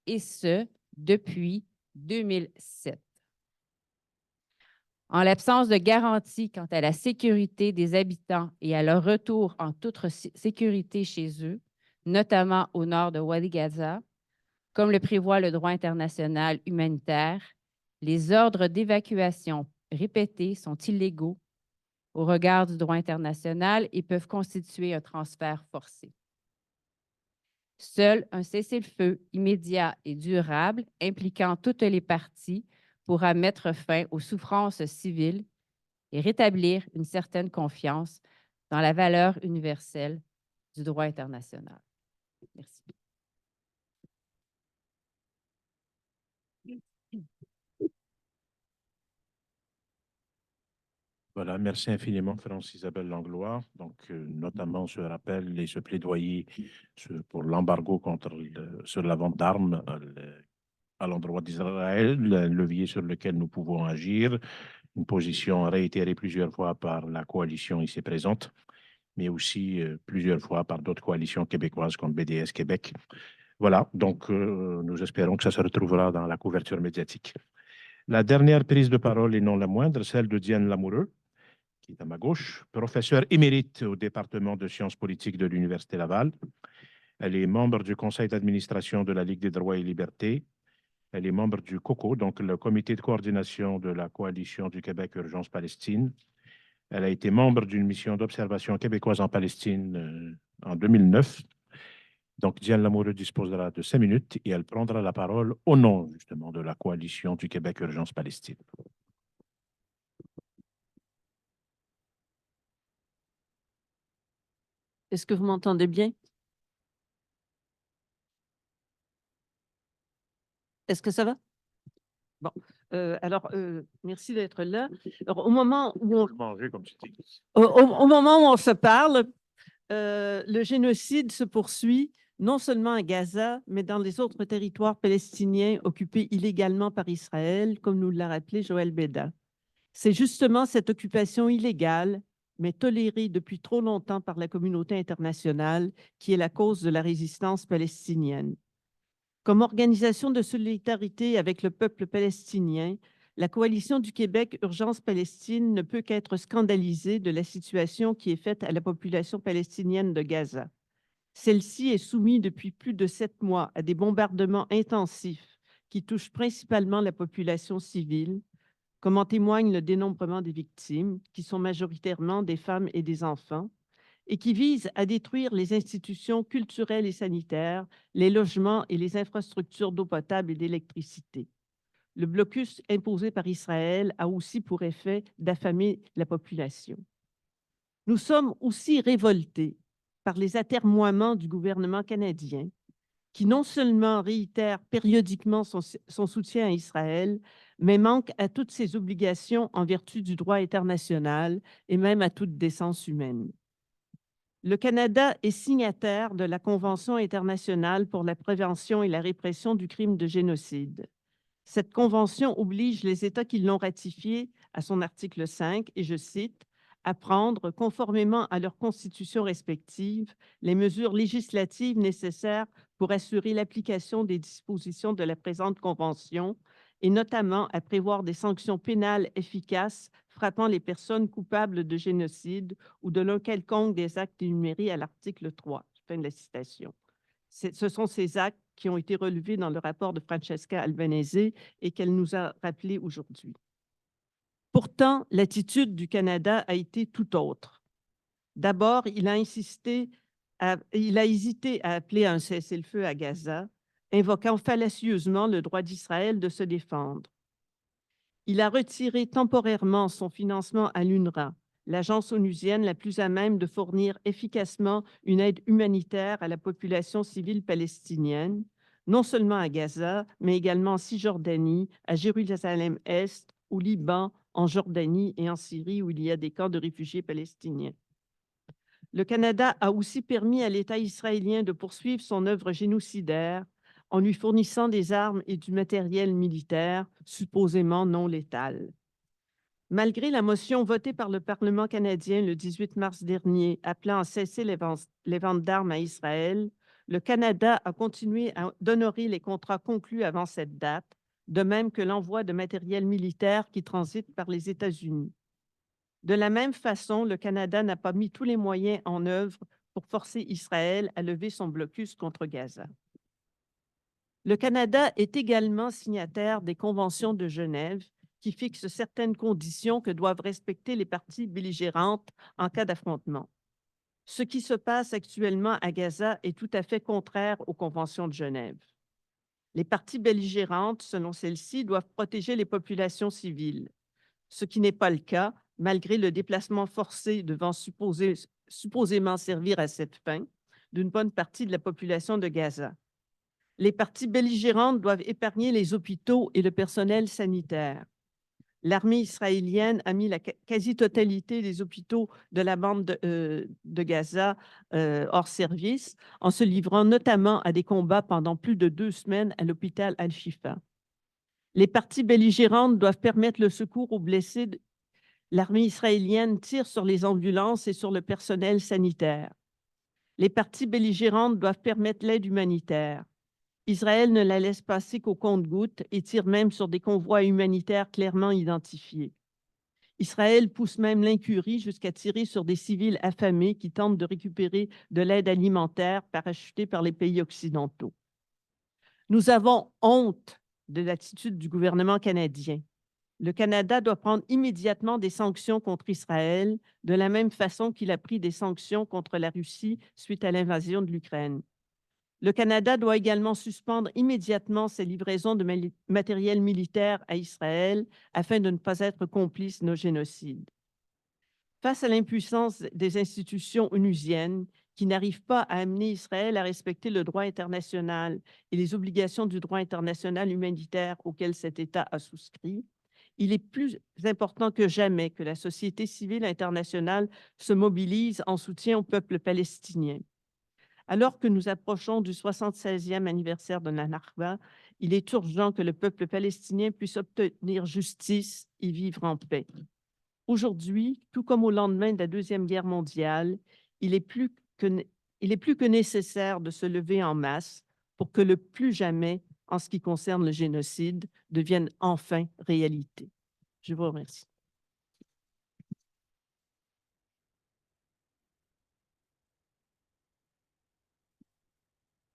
et ce, depuis 2007. En l'absence de garantie quant à la sécurité des habitants et à leur retour en toute sécurité chez eux, notamment au nord de Wadi Gaza, comme le prévoit le droit international humanitaire, les ordres d'évacuation répétés sont illégaux au regard du droit international et peuvent constituer un transfert forcé. Seul un cessez-le-feu immédiat et durable impliquant toutes les parties pourra mettre fin aux souffrances civiles et rétablir une certaine confiance dans la valeur universelle du droit international. Merci. Voilà, merci infiniment, France Isabelle Langlois. Donc, notamment ce rappel et ce plaidoyer pour l'embargo sur la vente d'armes à l'endroit d'Israël, le levier sur lequel nous pouvons agir, une position réitérée plusieurs fois par la coalition ici présente, mais aussi plusieurs fois par d'autres coalitions québécoises comme BDS Québec. Voilà, donc nous espérons que ça se retrouvera dans la couverture médiatique. La dernière prise de parole, et non la moindre, celle de Diane Lamoureux, qui est à ma gauche, professeure émérite au département de sciences politiques de l'Université Laval. Elle est membre du conseil d'administration de la Ligue des droits et libertés. Elle est membre du COCO, donc le comité de coordination de la coalition du Québec Urgence Palestine. Elle a été membre d'une mission d'observation québécoise en Palestine en 2009. Donc, Diane Lamoureux disposera de 5 minutes et elle prendra la parole au nom, justement, de la coalition du Québec Urgence Palestine. Est-ce que vous m'entendez bien? Est-ce que ça va? Bon, merci d'être là. Alors, au moment où on se parle, le génocide se poursuit non seulement à Gaza, mais dans les autres territoires palestiniens occupés illégalement par Israël, comme nous l'a rappelé Joël Beda. C'est justement cette occupation illégale, mais tolérée depuis trop longtemps par la communauté internationale, qui est la cause de la résistance palestinienne. Comme organisation de solidarité avec le peuple palestinien, la Coalition du Québec Urgence Palestine ne peut qu'être scandalisée de la situation qui est faite à la population palestinienne de Gaza. Celle-ci est soumise depuis plus de 7 mois à des bombardements intensifs qui touchent principalement la population civile, comme en témoigne le dénombrement des victimes, qui sont majoritairement des femmes et des enfants, et qui vise à détruire les institutions culturelles et sanitaires, les logements et les infrastructures d'eau potable et d'électricité. Le blocus imposé par Israël a aussi pour effet d'affamer la population. Nous sommes aussi révoltés par les atermoiements du gouvernement canadien, qui non seulement réitère périodiquement son soutien à Israël, mais manque à toutes ses obligations en vertu du droit international et même à toute décence humaine. Le Canada est signataire de la Convention internationale pour la prévention et la répression du crime de génocide. Cette convention oblige les États qui l'ont ratifiée à son article 5, et je cite, « à prendre, conformément à leurs constitutions respectives, les mesures législatives nécessaires pour assurer l'application des dispositions de la présente convention, et notamment à prévoir des sanctions pénales efficaces frappant les personnes coupables de génocide ou de l'un quelconque des actes énumérés à l'article 3. » Fin de la citation. Ce sont ces actes qui ont été relevés dans le rapport de Francesca Albanese et qu'elle nous a rappelé aujourd'hui. Pourtant, l'attitude du Canada a été tout autre. D'abord, il a hésité à appeler à un cessez-le-feu à Gaza, invoquant fallacieusement le droit d'Israël de se défendre. Il a retiré temporairement son financement à l'UNRWA, l'agence onusienne la plus à même de fournir efficacement une aide humanitaire à la population civile palestinienne, non seulement à Gaza, mais également en Cisjordanie, à Jérusalem-Est, au Liban, en Jordanie et en Syrie, où il y a des camps de réfugiés palestiniens. Le Canada a aussi permis à l'État israélien de poursuivre son œuvre génocidaire en lui fournissant des armes et du matériel militaire supposément non létal. Malgré la motion votée par le Parlement canadien le 18 mars dernier appelant à cesser les ventes d'armes à Israël, le Canada a continué d'honorer les contrats conclus avant cette date, de même que l'envoi de matériel militaire qui transite par les États-Unis. De la même façon, le Canada n'a pas mis tous les moyens en œuvre pour forcer Israël à lever son blocus contre Gaza. Le Canada est également signataire des conventions de Genève qui fixent certaines conditions que doivent respecter les parties belligérantes en cas d'affrontement. Ce qui se passe actuellement à Gaza est tout à fait contraire aux conventions de Genève. Les parties belligérantes, selon celles-ci, doivent protéger les populations civiles, ce qui n'est pas le cas, malgré le déplacement forcé devant supposément servir à cette fin d'une bonne partie de la population de Gaza. Les parties belligérantes doivent épargner les hôpitaux et le personnel sanitaire. L'armée israélienne a mis la quasi-totalité des hôpitaux de la bande de Gaza hors service, en se livrant notamment à des combats pendant plus de 2 semaines à l'hôpital Al-Shifa. Les parties belligérantes doivent permettre le secours aux blessés. L'armée israélienne tire sur les ambulances et sur le personnel sanitaire. Les parties belligérantes doivent permettre l'aide humanitaire. Israël ne la laisse passer qu'au compte-gouttes et tire même sur des convois humanitaires clairement identifiés. Israël pousse même l'incurie jusqu'à tirer sur des civils affamés qui tentent de récupérer de l'aide alimentaire parachutée par les pays occidentaux. Nous avons honte de l'attitude du gouvernement canadien. Le Canada doit prendre immédiatement des sanctions contre Israël, de la même façon qu'il a pris des sanctions contre la Russie suite à l'invasion de l'Ukraine. Le Canada doit également suspendre immédiatement ses livraisons de matériel militaire à Israël afin de ne pas être complice de génocide. Face à l'impuissance des institutions onusiennes qui n'arrivent pas à amener Israël à respecter le droit international et les obligations du droit international humanitaire auquel cet État a souscrit, il est plus important que jamais que la société civile internationale se mobilise en soutien au peuple palestinien. Alors que nous approchons du 76e anniversaire de la Nakba, il est urgent que le peuple palestinien puisse obtenir justice et vivre en paix. Aujourd'hui, tout comme au lendemain de la Deuxième Guerre mondiale, il est plus que nécessaire de se lever en masse pour que le plus jamais, en ce qui concerne le génocide, devienne enfin réalité. Je vous remercie.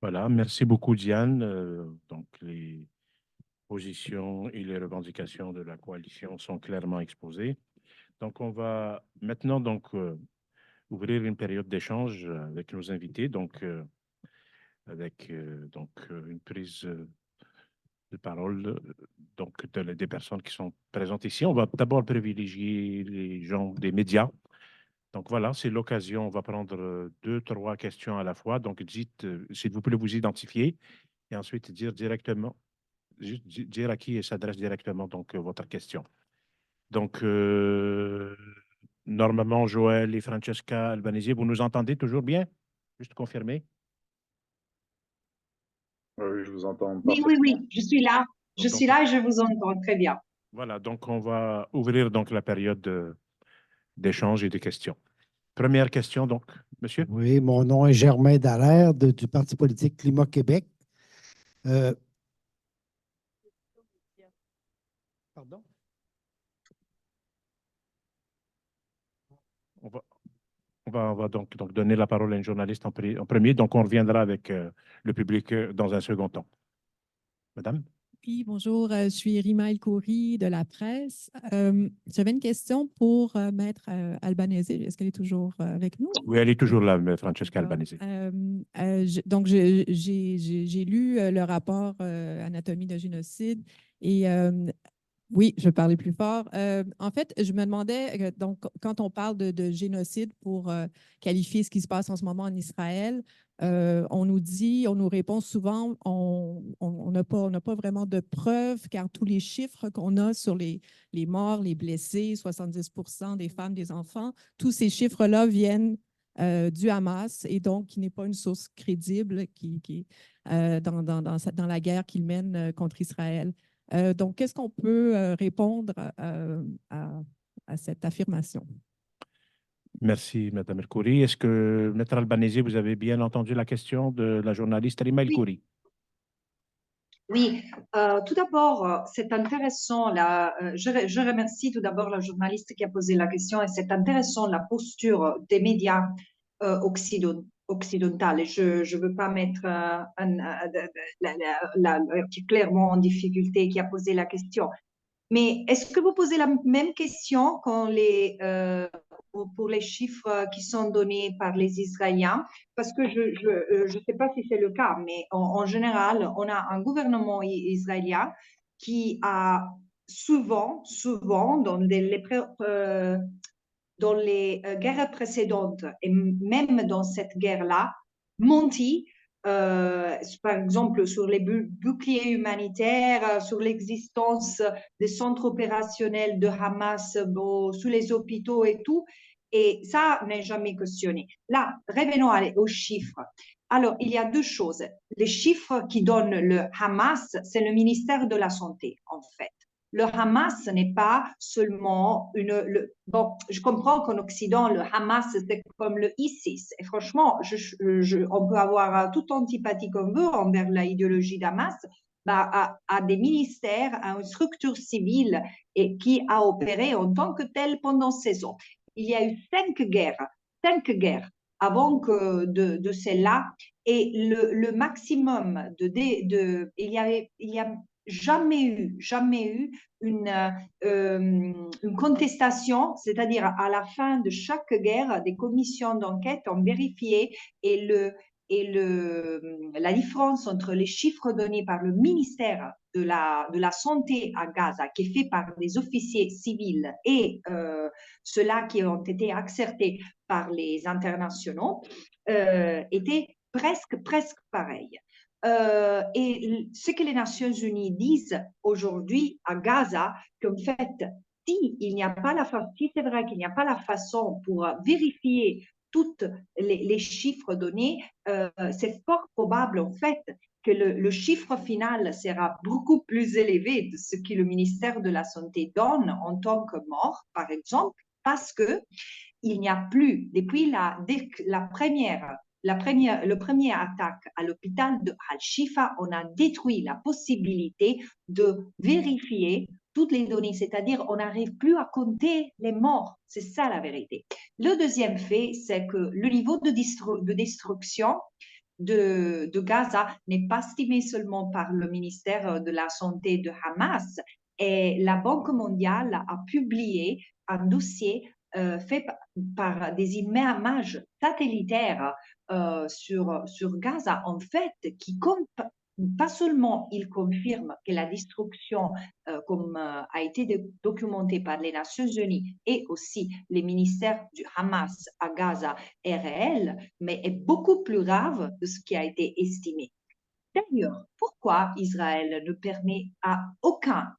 Voilà, merci beaucoup, Diane. Donc, les positions et les revendications de la coalition sont clairement exposées. Donc, on va maintenant ouvrir une période d'échange avec nos invités, avec une prise de parole des personnes qui sont présentes ici. On va d'abord privilégier les gens des médias. Donc voilà, c'est l'occasion. On va prendre 2, 3 questions à la fois. Donc dites, s'il vous plaît, vous identifier et ensuite dire directement, dire à qui s'adresse directement votre question. Donc, normalement, Joël et Francesca Albanese, vous nous entendez toujours bien? Juste confirmer. Oui, je vous entends Oui, parfaitement. oui, oui, je suis là. Je suis là et je vous entends très bien. Voilà, donc on va ouvrir la période d'échange et de questions. Première question, donc, monsieur. Oui, mon nom est Germain Dallaire du Parti politique Climat Québec. Pardon? On va donc donner la parole à un journaliste en premier. Donc, on reviendra avec le public dans un second temps. Madame? Oui, bonjour, je suis Rima El Khoury de la presse. J'avais une question pour Maître Albanese. Est-ce qu'elle est toujours avec nous? Oui, elle est toujours là, Francesca D'accord. Albanese. Donc, j'ai lu le rapport Anatomie de génocide et oui, je vais parler plus fort. En fait, je me demandais, donc, quand on parle de génocide pour qualifier ce qui se passe en ce moment en Israël, on nous répond souvent, on n'a pas vraiment de preuves, car tous les chiffres qu'on a sur les morts, les blessés, 70% des femmes, des enfants, tous ces chiffres-là viennent du Hamas et donc qui n'est pas une source crédible dans la guerre qu'il mène contre Israël. Donc, qu'est-ce qu'on peut répondre à cette affirmation? Merci, Mme El Khoury. Est-ce que, Maître Albanese, vous avez bien entendu la question de la journaliste Rima El Oui. Khoury? Oui, tout d'abord, c'est intéressant, je remercie tout d'abord la journaliste qui a posé la question et c'est intéressant la posture des médias occidentaux. Et je ne veux pas mettre qui est clairement en difficulté, qui a posé la question. Mais est-ce que vous posez la même question pour les chiffres qui sont donnés par les Israéliens? Parce que je ne sais pas si c'est le cas, mais en général, on a un gouvernement israélien qui a souvent, dans les guerres précédentes et même dans cette guerre-là, menti, par exemple sur les boucliers humanitaires, sur l'existence des centres opérationnels de Hamas sous les hôpitaux et tout. Et ça n'est jamais questionné. Là, revenons aux chiffres. Alors, il y a deux choses. Les chiffres qui donnent le Hamas, c'est le ministère de la Santé, en fait. Le Hamas n'est pas seulement bon, je comprends qu'en Occident, le Hamas, c'est comme le ISIS. Et franchement, on peut avoir toute antipathie qu'on veut envers l'idéologie d'Hamas, à des ministères, à une structure civile et qui a opéré en tant que telle pendant 16 ans. Il y a eu 5 guerres avant que de celle-là. Et le maximum il y a jamais eu une contestation, c'est-à-dire à la fin de chaque guerre, des commissions d'enquête ont vérifié et la différence entre les chiffres donnés par le ministère de la Santé à Gaza, qui est fait par des officiers civils, et ceux-là qui ont été acceptés par les internationaux, était presque pareil. Et ce que les Nations Unies disent aujourd'hui à Gaza, qu'en fait, si c'est vrai qu'il n'y a pas la façon pour vérifier tous les chiffres donnés, c'est fort probable en fait que le chiffre final sera beaucoup plus élevé de ce que le ministère de la Santé donne en tant que mort, par exemple, parce que il n'y a plus, depuis le premier attaque à l'hôpital de Al-Shifa, on a détruit la possibilité de vérifier toutes les données, c'est-à-dire on n'arrive plus à compter les morts. C'est ça la vérité. Le deuxième fait, c'est que le niveau de destruction de Gaza n'est pas estimé seulement par le ministère de la Santé de Hamas. Et la Banque mondiale a publié un dossier fait par des images satellitaires sur Gaza, en fait, qui pas seulement il confirme que la destruction, comme a été documentée par les Nations Unies et aussi les ministères du Hamas à Gaza, est réelle, mais est beaucoup plus grave de ce qui a été estimé. D'ailleurs, pourquoi Israël ne permet à aucun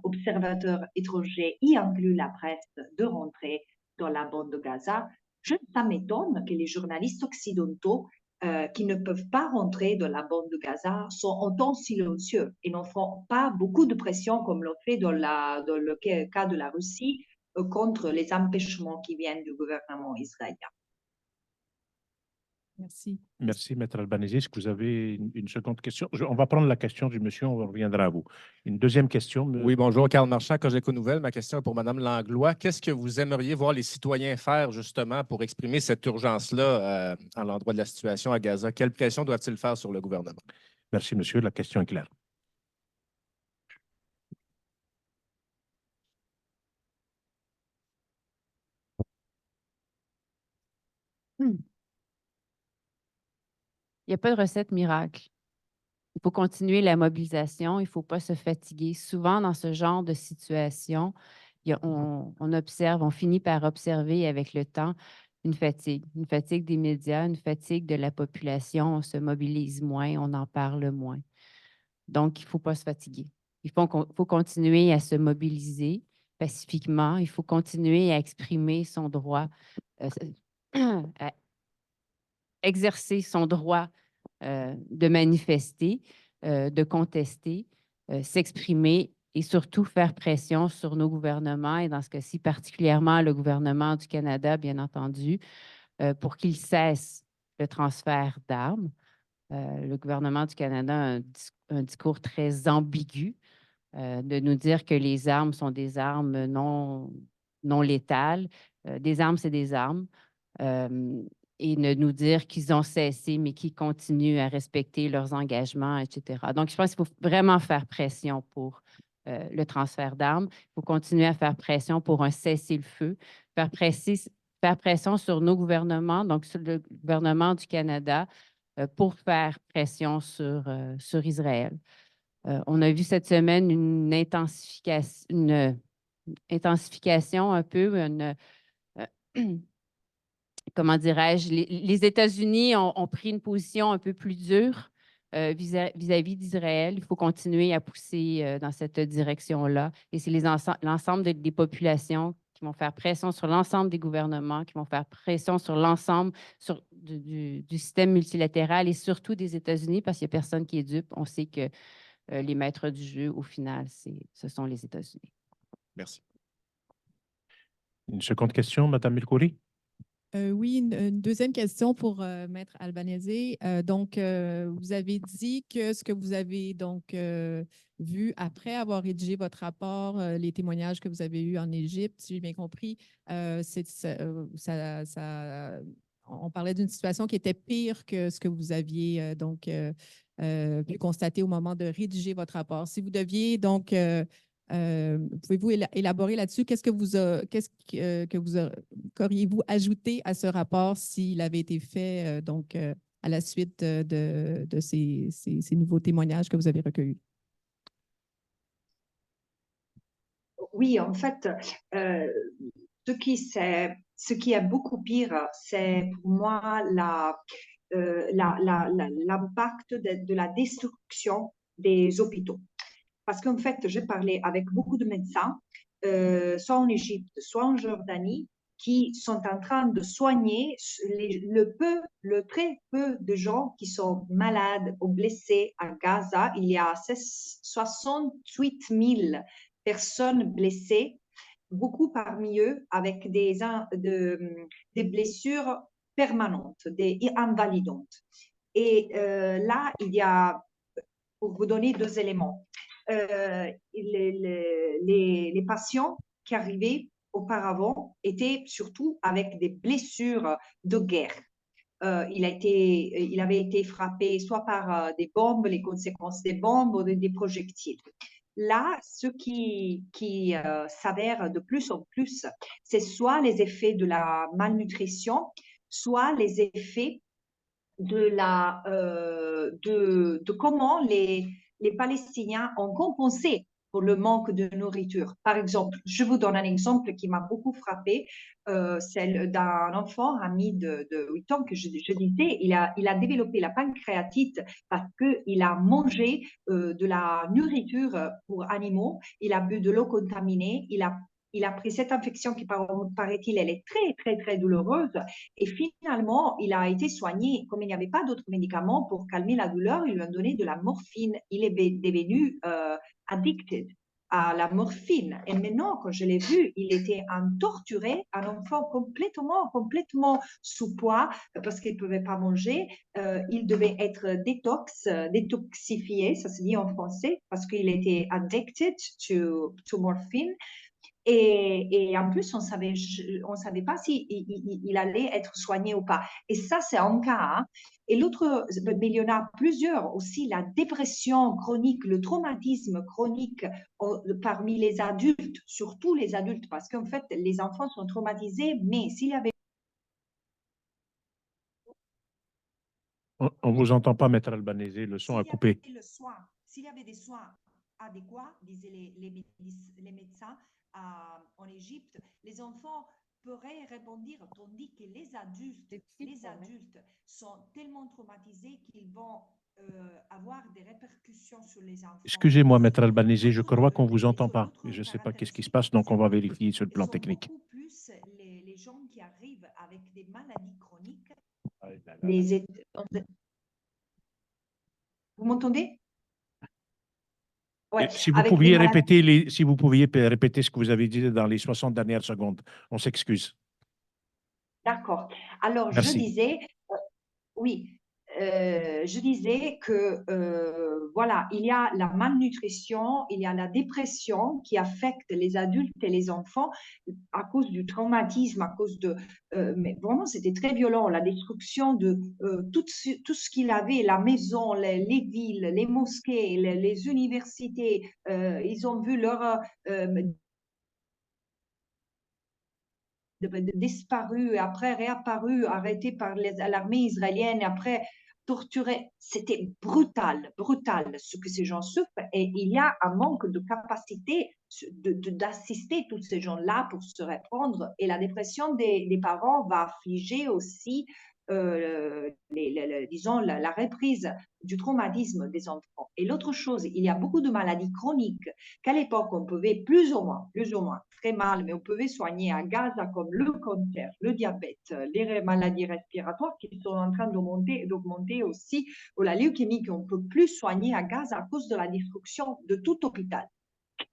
observateur étranger, y inclus la presse, de rentrer dans la bande de Gaza? Ça m'étonne que les journalistes occidentaux qui ne peuvent pas rentrer dans la bande de Gaza sont autant silencieux et n'en font pas beaucoup de pression comme l'ont fait dans le cas de la Russie contre les empêchements qui viennent du gouvernement israélien. Merci. Merci, Maître Albanese. Est-ce que vous avez une seconde question? On va prendre la question du monsieur, on reviendra à vous. Une deuxième question? Oui, bonjour, Karl Marchand, Cogeco Nouvelles. Ma question est pour Mme Langlois. Qu'est-ce que vous aimeriez voir les citoyens faire justement pour exprimer cette urgence-là à l'endroit de la situation à Gaza? Quelle pression doivent-ils faire sur le gouvernement? Merci, monsieur. La question est claire. n'y a pas de recette miracle. Il faut continuer la mobilisation, il ne faut pas se fatiguer. Souvent, dans ce genre de situation, on observe, on finit par observer avec le temps une fatigue des médias, une fatigue de la population. On se mobilise moins, on en parle moins. Donc, il ne faut pas se fatiguer. Il faut continuer à se mobiliser pacifiquement. Il faut continuer à exprimer son droit, à exercer son droit de manifester, de contester, s'exprimer et surtout faire pression sur nos gouvernements et dans ce cas-ci, particulièrement le gouvernement du Canada, bien entendu, pour qu'il cesse le transfert d'armes. Le gouvernement du Canada a un discours très ambigu de nous dire que les armes sont des armes non létales. Des armes, c'est des armes. Et de nous dire qu'ils ont cessé, mais qu'ils continuent à respecter leurs engagements, etc. Donc, je pense qu'il faut vraiment faire pression pour le transfert d'armes. Il faut continuer à faire pression pour un cessez-le-feu, faire pression sur nos gouvernements, donc sur le gouvernement du Canada, pour faire pression sur Israël. On a vu cette semaine une intensification un peu, comment dirais-je, les États-Unis ont pris une position un peu plus dure vis-à-vis d'Israël. Il faut continuer à pousser dans cette direction-là. Et c'est l'ensemble des populations qui vont faire pression sur l'ensemble des gouvernements, qui vont faire pression sur l'ensemble du système multilatéral et surtout des États-Unis, parce qu'il n'y a personne qui est dupe. On sait que les maîtres du jeu, au final, ce sont les États-Unis. Merci. Une seconde question, Mme Milkouri? Oui, une deuxième question pour Maître Albanese. Vous avez dit que ce que vous avez vu après avoir rédigé votre rapport, les témoignages que vous avez eus en Égypte, si j'ai bien compris, on parlait d'une situation qui était pire que ce que vous aviez pu constater au moment de rédiger votre rapport. Si vous deviez pouvez-vous élaborer là-dessus? Qu'auriez-vous ajouté à ce rapport s'il avait été fait à la suite de ces nouveaux témoignages que vous avez recueillis? Oui, en fait, ce qui est beaucoup pire, c'est pour moi l'impact de la destruction des hôpitaux. Parce qu'en fait, j'ai parlé avec beaucoup de médecins, soit en Égypte, soit en Jordanie, qui sont en train de soigner le très peu de gens qui sont malades ou blessés à Gaza. Il y a 68 000 personnes blessées, beaucoup parmi eux avec des blessures permanentes, des invalidantes. Et là, il y a, pour vous donner deux éléments, les patients qui arrivaient auparavant étaient surtout avec des blessures de guerre. Il avait été frappé soit par des bombes, les conséquences des bombes ou des projectiles. Là, ce qui s'avère de plus en plus, c'est soit les effets de la malnutrition, soit les effets de comment les Palestiniens ont compensé pour le manque de nourriture. Par exemple, je vous donne un exemple qui m'a beaucoup frappé, celle d'un enfant, ami de 8 ans, que je disais, il a développé la pancréatite parce qu'il a mangé de la nourriture pour animaux, il a bu de l'eau contaminée, il a pris cette infection qui, paraît-il, elle est très, très, très douloureuse. Et finalement, il a été soigné. Comme il n'y avait pas d'autres médicaments pour calmer la douleur, ils lui ont donné de la morphine. Il est devenu addicted à la morphine. Et maintenant, quand je l'ai vu, il était un torturé, un enfant complètement sous poids parce qu'il ne pouvait pas manger. Il devait être détoxifié, ça se dit en français, parce qu'il était addicted to morphine. Et en plus, on savait pas si il allait être soigné ou pas. Et ça, c'est un cas. Hein. Et l'autre, mais il y en a plusieurs aussi, la dépression chronique, le traumatisme chronique parmi les adultes, surtout les adultes, parce qu'en fait, les enfants sont traumatisés, mais s'il y avait On ne vous entend pas, Maître Albanese, le son a coupé. S'il y avait des soins adéquats, disaient les médecins en Égypte, les enfants pourraient répondre, tandis que les adultes sont tellement traumatisés qu'ils vont avoir des répercussions sur les enfants. Excusez-moi, Maître Albanese, je crois qu'on ne vous entend pas. Je ne sais pas qu'est-ce qui se passe, donc on va vérifier sur le plan technique. Beaucoup plus les gens qui arrivent avec des maladies chroniques. Vous m'entendez? Ouais, Si vous avec pouviez des maladies- répéter ce que vous avez dit dans les 60 dernières secondes, on s'excuse. D'accord. Alors, Merci. je disais, je disais que voilà, il y a la malnutrition, il y a la dépression qui affecte les adultes et les enfants à cause du traumatisme, à cause de. Mais vraiment, c'était très violent, la destruction de tout ce qu'il avait, la maison, les villes, les mosquées, les universités. Ils ont vu leur disparu, après réapparu, arrêté par l'armée israélienne, après torturé. C'était brutal, brutal ce que ces gens souffrent. Et il y a un manque de capacité d'assister tous ces gens-là pour se répondre. Et la dépression des parents va affliger aussi, disons, la reprise du traumatisme des enfants. Et l'autre chose, il y a beaucoup de maladies chroniques qu'à l'époque, on pouvait plus ou moins, très mal, mais on pouvait soigner à Gaza comme le cancer, le diabète, les maladies respiratoires qui sont en train d'augmenter aussi, ou la leucémie qu'on ne peut plus soigner à Gaza à cause de la destruction de tout hôpital.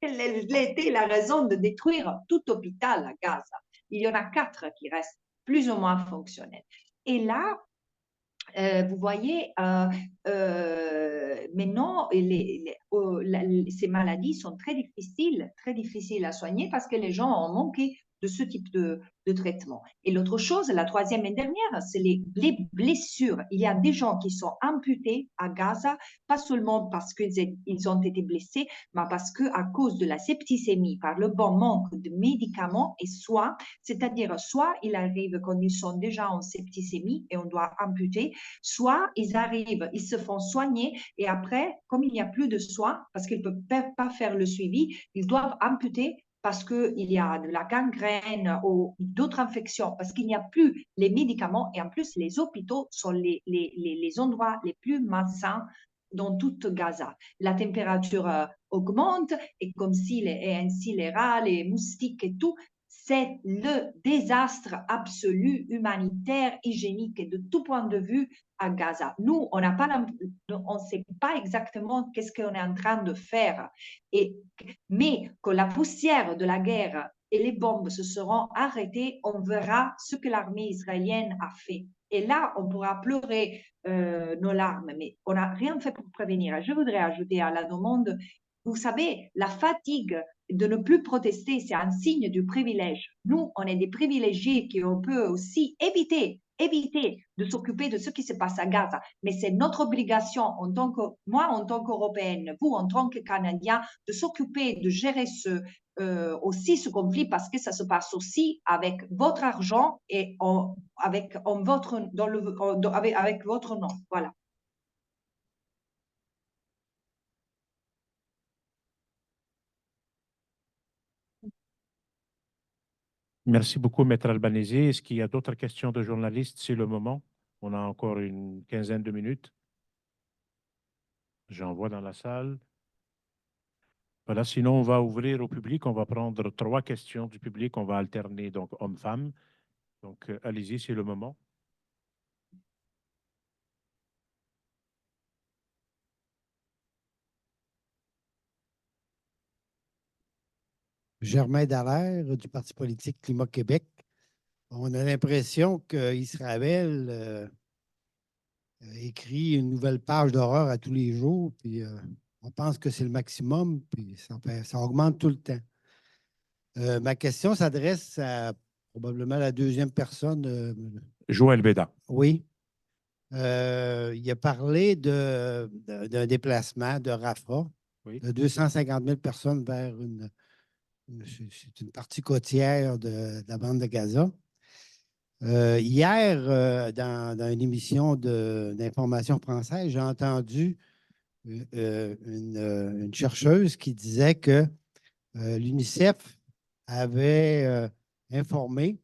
Quelle était la raison de détruire tout hôpital à Gaza? Il y en a 4 qui restent plus ou moins fonctionnels. Et là, vous voyez, maintenant, ces maladies sont très difficiles à soigner parce que les gens ont manqué de ce type de traitement. Et l'autre chose, la troisième et dernière, c'est les blessures. Il y a des gens qui sont amputés à Gaza, pas seulement parce qu'ils ont été blessés, mais parce qu'à cause de la septicémie, par le bon manque de médicaments et soins, c'est-à-dire soit il arrive quand ils sont déjà en septicémie et on doit amputer, soit ils arrivent, ils se font soigner et après, comme il n'y a plus de soins, parce qu'ils ne peuvent pas faire le suivi, ils doivent amputer parce qu'il y a de la gangrène ou d'autres infections, parce qu'il n'y a plus les médicaments et en plus les hôpitaux sont les endroits les plus malsains dans toute Gaza. La température augmente et comme si et ainsi les rats, les moustiques et tout, c'est le désastre absolu, humanitaire, hygiénique et de tout point de vue à Gaza. Nous, on ne sait pas exactement qu'est-ce qu'on est en train de faire. Mais quand la poussière de la guerre et les bombes se seront arrêtées, on verra ce que l'armée israélienne a fait. Et là, on pourra pleurer nos larmes, mais on n'a rien fait pour prévenir. Je voudrais ajouter à la demande, vous savez, la fatigue de ne plus protester, c'est un signe du privilège. Nous, on est des privilégiés qui on peut aussi éviter de s'occuper de ce qui se passe à Gaza. Mais c'est notre obligation, moi en tant qu'Européenne, vous en tant que Canadien, de s'occuper, de gérer aussi ce conflit parce que ça se passe aussi avec votre argent et avec votre nom. Voilà. Merci beaucoup, Maître Albanese. Est-ce qu'il y a d'autres questions de journalistes? C'est le moment. On a encore une quinzaine de minutes. J'en vois dans la salle. Voilà, sinon, on va ouvrir au public. On va prendre 3 questions du public. On va alterner donc hommes-femmes. Donc, allez-y, c'est le moment. Germain Dallaire du Parti politique Climat Québec. On a l'impression qu'Israël écrit une nouvelle page d'horreur à tous les jours, puis on pense que c'est le maximum, puis ça augmente tout le temps. Ma question s'adresse à probablement la deuxième personne. Joël Béda. Oui. Il a parlé d'un déplacement de Rafah de 250 000 personnes vers c'est une partie côtière de la bande de Gaza. Hier, dans une émission d'information française, j'ai entendu une chercheuse qui disait que l'UNICEF avait informé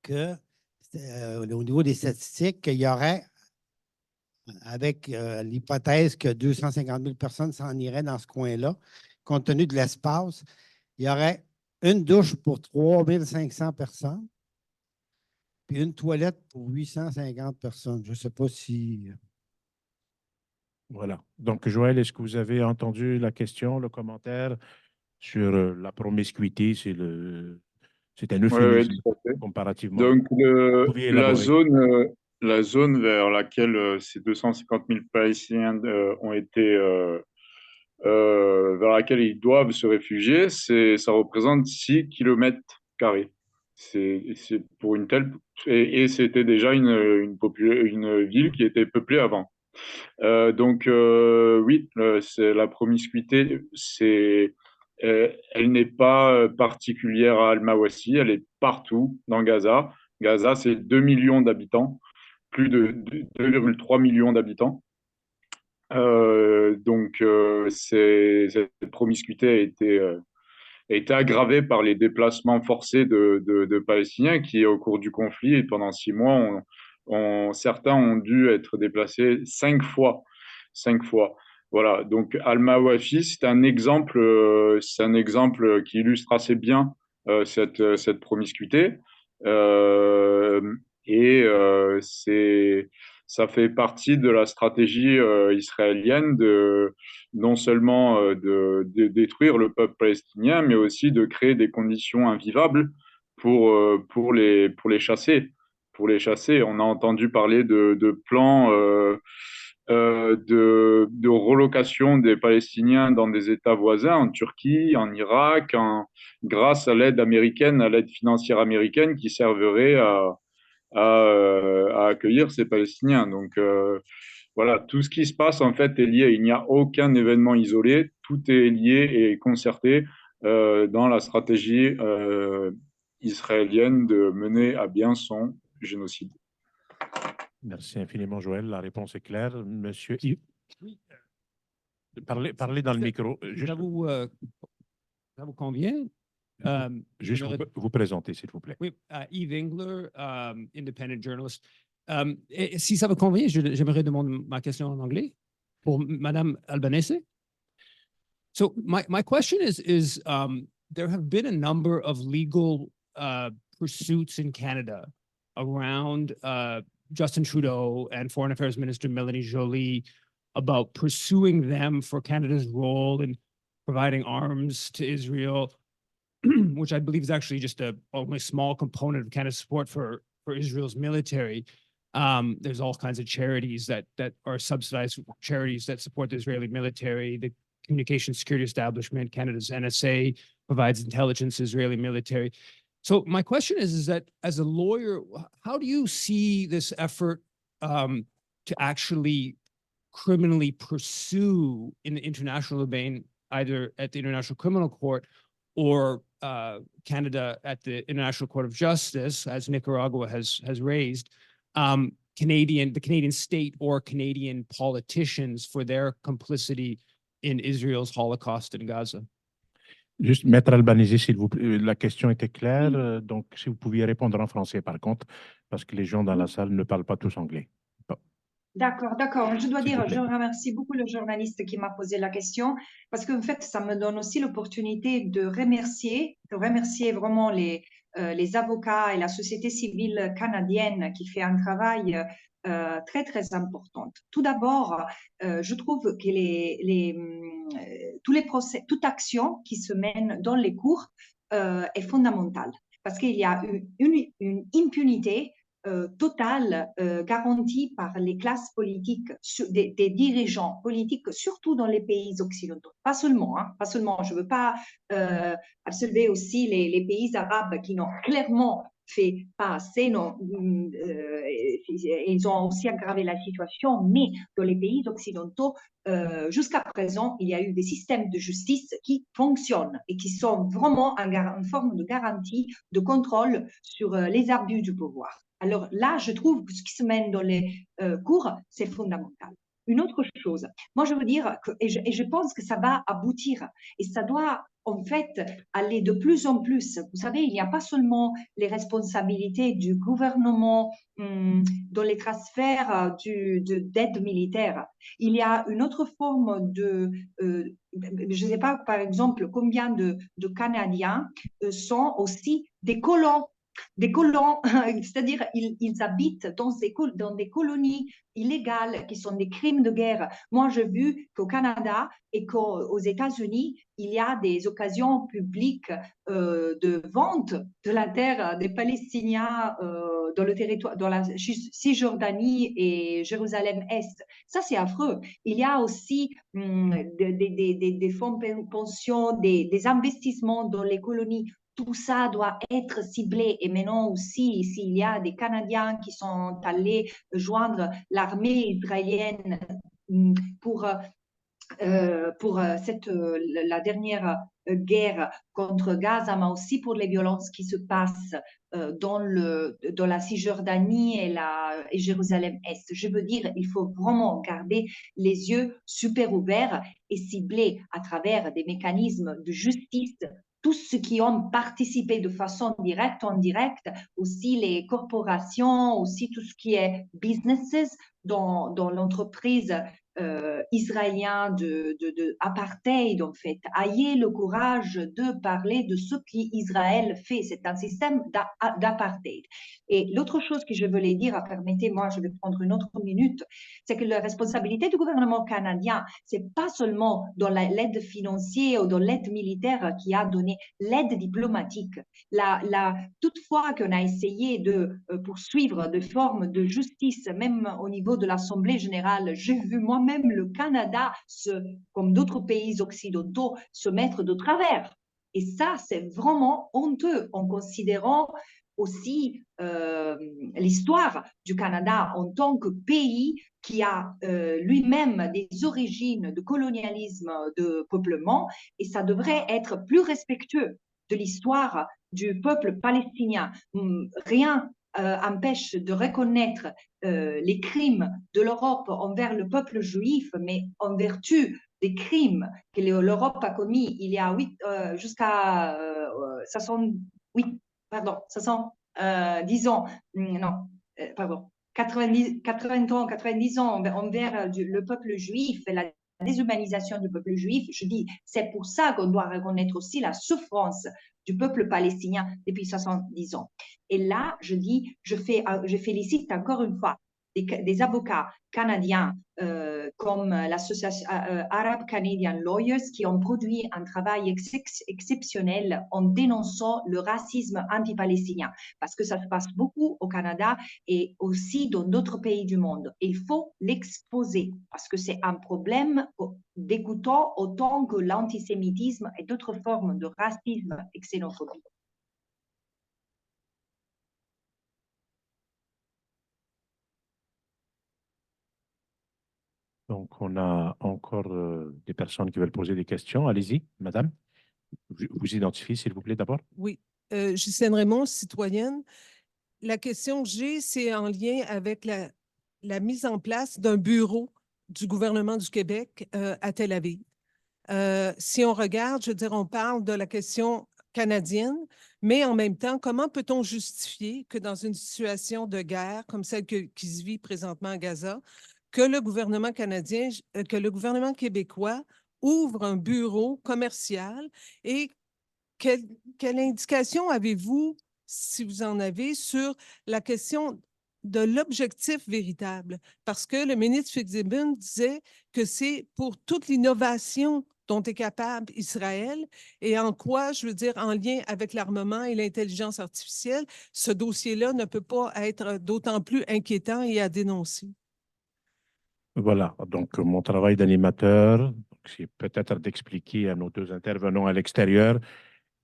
que, au niveau des statistiques, qu'il y aurait, avec l'hypothèse que 250 000 personnes s'en iraient dans ce coin-là, compte tenu de l'espace, il y aurait une douche pour 3 500 personnes, puis une toilette pour 850 personnes. Je ne sais pas si... Voilà. Donc, Joël, est-ce que vous avez entendu la question, le commentaire sur la promiscuité? C'est un Oui, oui, euphémisme tout à fait. comparativement. Donc, Vous pouvez élaborer. la zone vers laquelle ces 250 000 Palestiniens ont été, vers laquelle ils doivent se réfugier, ça représente 6 km². C'est pour une telle. Et c'était déjà une ville qui était peuplée avant. Donc, oui, c'est la promiscuité, elle n'est pas particulière à Al-Mawasi, elle est partout dans Gaza. Gaza, c'est 2 millions d'habitants, plus de 2,3 millions d'habitants. Donc, cette promiscuité a été aggravée par les déplacements forcés de Palestiniens qui, au cours du conflit, et pendant 6 mois, certains ont dû être déplacés 5 fois. 5 fois. Voilà. Donc, Al-Mawafi, c'est un exemple qui illustre assez bien cette promiscuité. Euh, et ça fait partie de la stratégie israélienne non seulement de détruire le peuple palestinien, mais aussi de créer des conditions invivables pour les chasser. Pour les chasser, on a entendu parler de plans de relocation des Palestiniens dans des États voisins, en Turquie, en Irak, grâce à l'aide américaine, à l'aide financière américaine qui servirait à accueillir ces Palestiniens. Donc, voilà, tout ce qui se passe en fait est lié. Il n'y a aucun événement isolé. Tout est lié et concerté dans la stratégie israélienne de mener à bien son génocide. Merci infiniment, Joël. La réponse est claire. Monsieur Yves, parlez dans le micro. Ça vous convient? Juste vous présenter, s'il vous plaît. Oui, Yves Engler, independent journalist. Et si ça vous convient, j'aimerais demander ma question en anglais pour Madame Albanese. So my question is there have been a number of legal pursuits in Canada around Justin Trudeau and Foreign Affairs Minister Melanie Joly about pursuing them for Canada's role in providing arms to Israel, which I believe is actually just only a small component of Canada's support for Israel's military. There's all kinds of charities that are subsidized charities that support the Israeli military. The Communications Security Establishment, Canada's NSA, provides intelligence to Israeli military. So my question is that as a lawyer, how do you see this effort to actually criminally pursue in the international domain, either at the International Criminal Court or Canada at the International Court of Justice, as Nicaragua has raised, the Canadian state or Canadian politicians for their complicity in Israel's Holocaust in Gaza? Juste, Maître Albanese, s'il vous plaît, la question était claire. Donc, si vous pouviez répondre en français, par contre, parce que les gens dans la salle ne parlent pas tous anglais. Bon. D'accord. Je dois S'il dire, vous plaît. je remercie beaucoup le journaliste qui m'a posé la question parce qu'en fait, ça me donne aussi l'opportunité de remercier vraiment les avocats et la société civile canadienne qui fait un travail très, très important. Tout d'abord, je trouve que tous les procès, toute action qui se mène dans les cours est fondamentale parce qu'il y a une impunité totale garantie par les classes politiques, des dirigeants politiques, surtout dans les pays occidentaux. Pas seulement, hein, pas seulement. Je ne veux pas absolver aussi les pays arabes qui n'ont clairement fait pas assez, non, ils ont aussi aggravé la situation, mais dans les pays occidentaux, jusqu'à présent, il y a eu des systèmes de justice qui fonctionnent et qui sont vraiment une forme de garantie, de contrôle sur les abus du pouvoir. Alors là, je trouve que ce qui se mène dans les cours, c'est fondamental. Une autre chose, moi je veux dire, et je pense que ça va aboutir, et ça doit en fait aller de plus en plus. Vous savez, il n'y a pas seulement les responsabilités du gouvernement dans les transferts d'aide militaire. Il y a une autre forme de, je ne sais pas, par exemple, combien de Canadiens sont aussi des colons. Des colons, c'est-à-dire ils habitent dans des colonies illégales qui sont des crimes de guerre. Moi, j'ai vu qu'au Canada et qu'aux États-Unis, il y a des occasions publiques de vente de la terre des Palestiniens dans le territoire, dans la Cisjordanie et Jérusalem-Est. Ça, c'est affreux. Il y a aussi des fonds de pension, des investissements dans les colonies. Tout ça doit être ciblé. Et maintenant aussi, s'il y a des Canadiens qui sont allés joindre l'armée israélienne pour la dernière guerre contre Gaza, mais aussi pour les violences qui se passent dans la Cisjordanie et Jérusalem-Est. Je veux dire, il faut vraiment garder les yeux super ouverts et cibler à travers des mécanismes de justice tous ceux qui ont participé de façon directe ou indirecte, aussi les corporations, aussi tout ce qui est businesses dans l'entreprise israélien de apartheid, en fait. Ayez le courage de parler de ce qu'Israël fait. C'est un système d'apartheid. Et l'autre chose que je voulais dire, permettez-moi, je vais prendre une autre minute, c'est que la responsabilité du gouvernement canadien, c'est pas seulement dans l'aide financière ou dans l'aide militaire qui a donné l'aide diplomatique. Toutefois qu'on a essayé de poursuivre des formes de justice, même au niveau de l'Assemblée générale, j'ai vu moi-même le Canada, comme d'autres pays occidentaux, se mettre de travers. Et ça, c'est vraiment honteux en considérant aussi l'histoire du Canada en tant que pays qui a lui-même des origines de colonialisme, de peuplement, et ça devrait être plus respectueux de l'histoire du peuple palestinien. Rien empêche de reconnaître les crimes de l'Europe envers le peuple juif, mais en vertu des crimes que l'Europe a commis il y a jusqu'à 10 ans, non, pardon, 90 ans envers le peuple juif, la déshumanisation du peuple juif. Je dis, c'est pour ça qu'on doit reconnaître aussi la souffrance du peuple palestinien depuis 70 ans. Et là, je dis, je félicite encore une fois des avocats canadiens comme l'association Arab Canadian Lawyers qui ont produit un travail exceptionnel en dénonçant le racisme anti-palestinien, parce que ça se passe beaucoup au Canada et aussi dans d'autres pays du monde. Et il faut l'exposer parce que c'est un problème dégoûtant autant que l'antisémitisme et d'autres formes de racisme et xénophobie. Donc, on a encore des personnes qui veulent poser des questions. Allez-y, madame. Vous identifiez, s'il vous plaît, d'abord. Oui, Justine Raymond, citoyenne. La question que j'ai, c'est en lien avec la mise en place d'un bureau du gouvernement du Québec à Tel Aviv. Si on regarde, je veux dire, on parle de la question canadienne, mais en même temps, comment peut-on justifier que dans une situation de guerre comme celle qui se vit présentement à Gaza, que le gouvernement canadien, que le gouvernement québécois ouvre un bureau commercial et quelle indication avez-vous, si vous en avez, sur la question de l'objectif véritable? Parce que le ministre Fitzgibbon disait que c'est pour toute l'innovation dont est capable Israël et en quoi, je veux dire, en lien avec l'armement et l'intelligence artificielle, ce dossier-là ne peut pas être d'autant plus inquiétant et à dénoncer. Voilà, donc mon travail d'animateur, c'est peut-être d'expliquer à nos deux intervenants à l'extérieur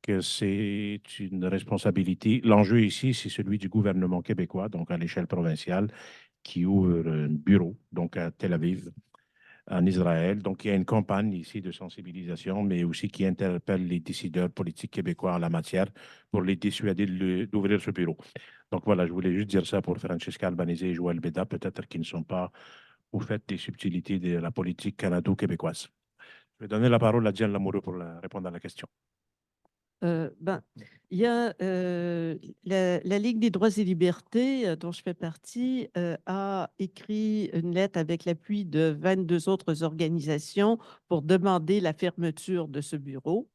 que c'est une responsabilité. L'enjeu ici, c'est celui du gouvernement québécois, donc à l'échelle provinciale, qui ouvre un bureau, donc à Tel Aviv, en Israël. Donc, il y a une campagne ici de sensibilisation, mais aussi qui interpelle les décideurs politiques québécois en la matière pour les dissuader d'ouvrir ce bureau. Donc, voilà, je voulais juste dire ça pour Francesca Albanese et Joël Beda, peut-être qu'ils ne sont pas au fait des subtilités de la politique canado-québécoise. Je vais donner la parole à Diane Lamoureux pour répondre à la question. Il y a la Ligue des droits et libertés, dont je fais partie, a écrit une lettre avec l'appui de 22 autres organisations pour demander la fermeture de ce bureau.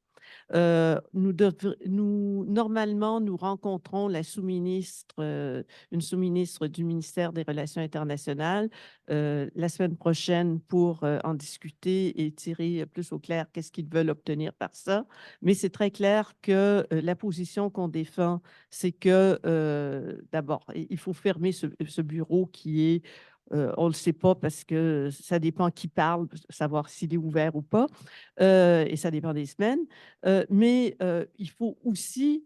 Normalement, nous rencontrons la sous-ministre, une sous-ministre du ministère des Relations internationales la semaine prochaine pour en discuter et tirer plus au clair qu'est-ce qu'ils veulent obtenir par ça. Mais c'est très clair que la position qu'on défend, c'est que d'abord, il faut fermer ce bureau qui est on ne le sait pas parce que ça dépend qui parle, savoir s'il est ouvert ou pas, et ça dépend des semaines. Mais il faut aussi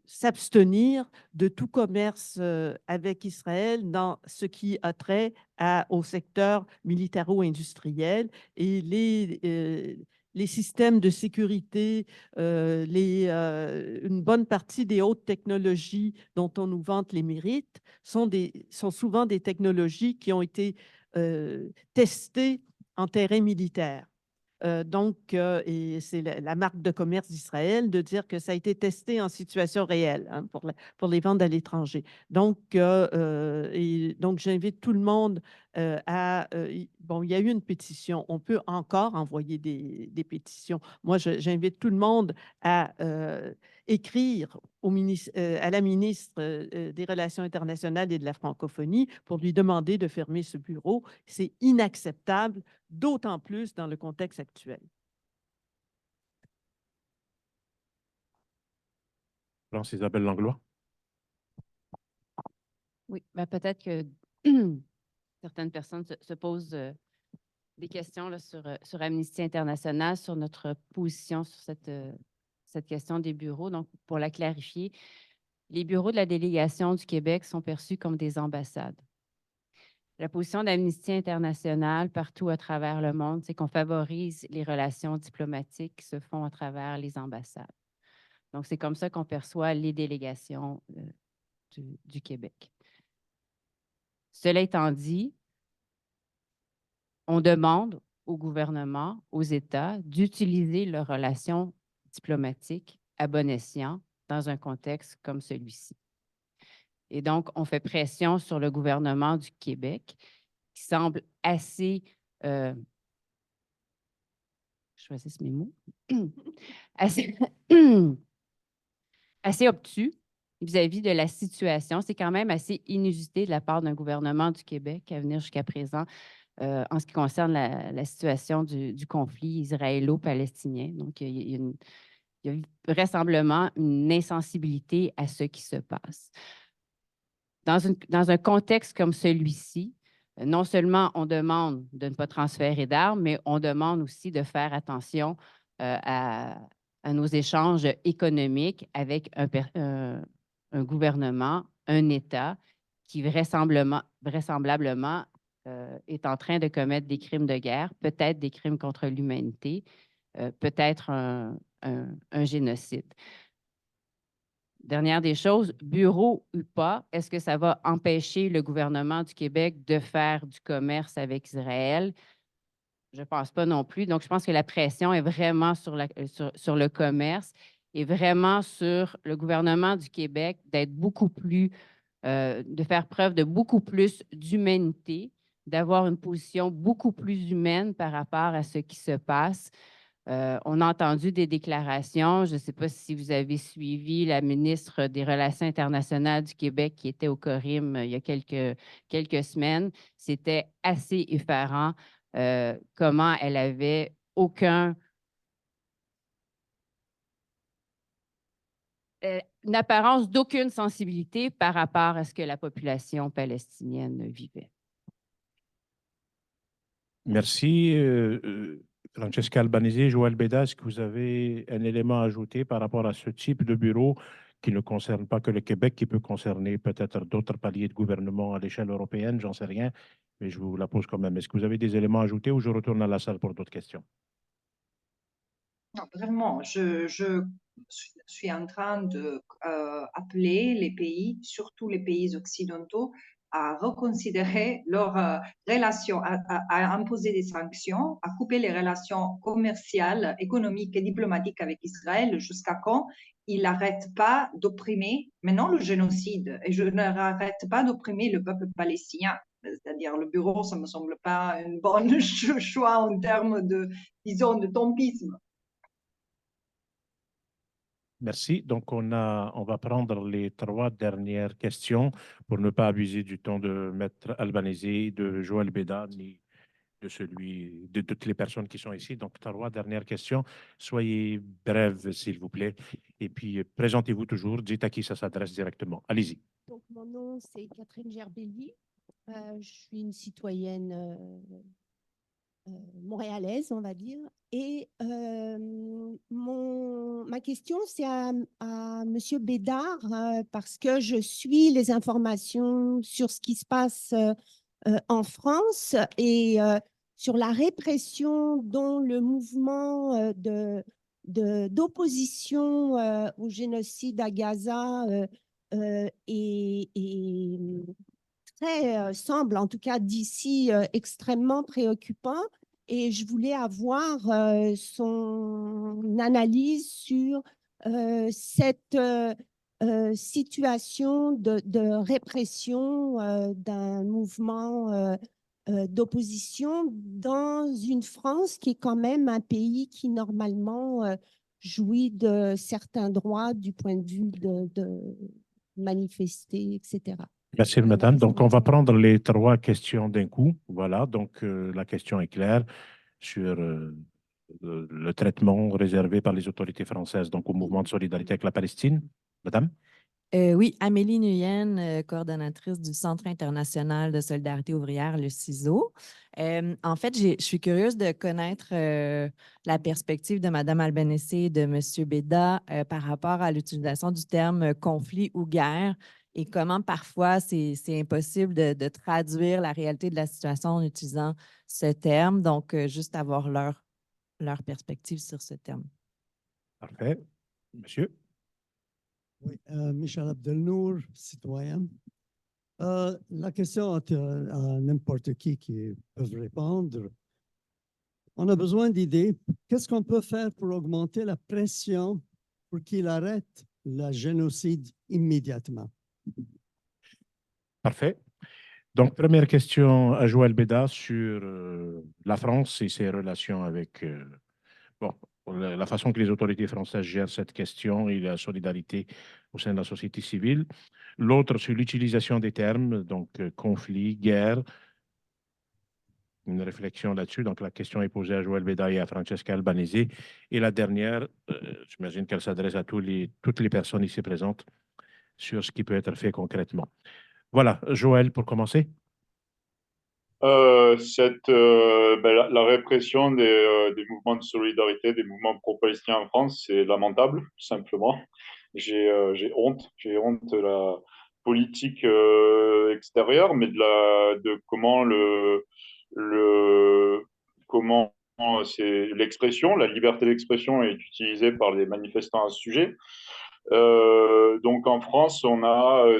s'abstenir de tout commerce avec Israël dans ce qui a trait au secteur militaro-industriel et les systèmes de sécurité, une bonne partie des hautes technologies dont on nous vante les mérites sont souvent des technologies qui ont été testées en terrain militaire. Et c'est la marque de commerce d'Israël de dire que ça a été testé en situation réelle hein, pour les ventes à l'étranger. Donc, j'invite tout le monde bon, il y a eu une pétition. On peut encore envoyer des pétitions. Moi, j'invite tout le monde à écrire à la ministre des Relations internationales et de la francophonie pour lui demander de fermer ce bureau. C'est inacceptable, d'autant plus dans le contexte actuel. France Isabelle Langlois. Oui, ben peut-être que certaines personnes se posent des questions là, sur Amnesty International, sur notre position sur cette question des bureaux. Donc, pour la clarifier, les bureaux de la délégation du Québec sont perçus comme des ambassades. La position d'Amnesty International partout à travers le monde, c'est qu'on favorise les relations diplomatiques qui se font à travers les ambassades. Donc, c'est comme ça qu'on perçoit les délégations du Québec. Cela étant dit, on demande au gouvernement, aux États, d'utiliser leurs relations diplomatiques à bon escient dans un contexte comme celui-ci. Et donc, on fait pression sur le gouvernement du Québec qui semble assez, je choisis mes mots, assez obtus vis-à-vis de la situation. C'est quand même assez inusité de la part d'un gouvernement du Québec à venir jusqu'à présent en ce qui concerne la situation du conflit israélo-palestinien. Donc, il y a vraisemblablement une insensibilité à ce qui se passe. Dans un contexte comme celui-ci, non seulement on demande de ne pas transférer d'armes, mais on demande aussi de faire attention à nos échanges économiques avec un gouvernement, un État qui vraisemblablement est en train de commettre des crimes de guerre, peut-être des crimes contre l'humanité, peut-être un génocide. Dernière des choses, bureau ou pas, est-ce que ça va empêcher le gouvernement du Québec de faire du commerce avec Israël? Je ne pense pas non plus. Donc, je pense que la pression est vraiment sur le commerce et vraiment sur le gouvernement du Québec d'être beaucoup plus, de faire preuve de beaucoup plus d'humanité, d'avoir une position beaucoup plus humaine par rapport à ce qui se passe. On a entendu des déclarations. Je ne sais pas si vous avez suivi la ministre des Relations internationales du Québec qui était au Corim il y a quelques semaines. C'était assez effarant comment elle avait une apparence d'aucune sensibilité par rapport à ce que la population palestinienne vivait. Merci. Francesca Albanese, Joël Beda, est-ce que vous avez un élément à ajouter par rapport à ce type de bureau qui ne concerne pas que le Québec, qui peut concerner peut-être d'autres paliers de gouvernement à l'échelle européenne, j'en sais rien, mais je vous la pose quand même. Est-ce que vous avez des éléments à ajouter ou je retourne à la salle pour d'autres questions? Non, vraiment, je suis en train de appeler les pays, surtout les pays occidentaux, à reconsidérer leurs relations, à imposer des sanctions, à couper les relations commerciales, économiques et diplomatiques avec Israël jusqu'à quand il n'arrête pas d'opprimer, maintenant le génocide, et je n'arrête pas d'opprimer le peuple palestinien. C'est-à-dire le bureau, ça ne me semble pas un bon choix en termes de, disons, de tompisme. Merci. Donc, on va prendre les 3 dernières questions pour ne pas abuser du temps de Maître Albanese, de Joël Beda, ni de toutes les personnes qui sont ici. Donc, 3 dernières questions. Soyez brèves, s'il vous plaît. Et puis, présentez-vous toujours. Dites à qui ça s'adresse directement. Allez-y. Donc, mon nom, c'est Catherine Gerbelli. Je suis une citoyenne montréalaise, on va dire. Et ma question, c'est à M. Bédard, parce que je suis les informations sur ce qui se passe en France et sur la répression dont le mouvement d'opposition au génocide à Gaza semble, en tout cas d'ici, extrêmement préoccupant. Et je voulais avoir son analyse sur cette situation de répression d'un mouvement d'opposition dans une France qui est quand même un pays qui normalement jouit de certains droits du point de vue de manifester, etc. Merci, madame. Donc, on va prendre les 3 questions d'un coup. Voilà. Donc, la question est claire sur le traitement réservé par les autorités françaises donc au mouvement de solidarité avec la Palestine. Madame? Oui, Amélie Nguyen, coordonnatrice du Centre international de solidarité ouvrière, le CISO. En fait, je suis curieuse de connaître la perspective de Mme Albanese et de M. Beda par rapport à l'utilisation du terme conflit ou guerre et comment parfois c'est impossible de traduire la réalité de la situation en utilisant ce terme. Donc, juste avoir leur perspective sur ce terme. Parfait. Monsieur? Oui, Michel Abdelnour, citoyen. La question à n'importe qui peut répondre. On a besoin d'idées. Qu'est-ce qu'on peut faire pour augmenter la pression pour qu'il arrête le génocide immédiatement? Parfait. Donc, première question à Joël Beda sur la France et ses relations avec la façon que les autorités françaises gèrent cette question et la solidarité au sein de la société civile. L'autre sur l'utilisation des termes, donc conflit, guerre. Une réflexion là-dessus. Donc, la question est posée à Joël Beda et à Francesca Albanese. Et la dernière, j'imagine qu'elle s'adresse à toutes les personnes ici présentes sur ce qui peut être fait concrètement. Voilà, Joël, pour commencer. La répression des mouvements de solidarité, des mouvements pro-palestiniens en France, c'est lamentable, tout simplement. J'ai honte de la politique extérieure, mais de comment comment c'est l'expression, la liberté d'expression est utilisée par les manifestants à ce sujet. Donc en France,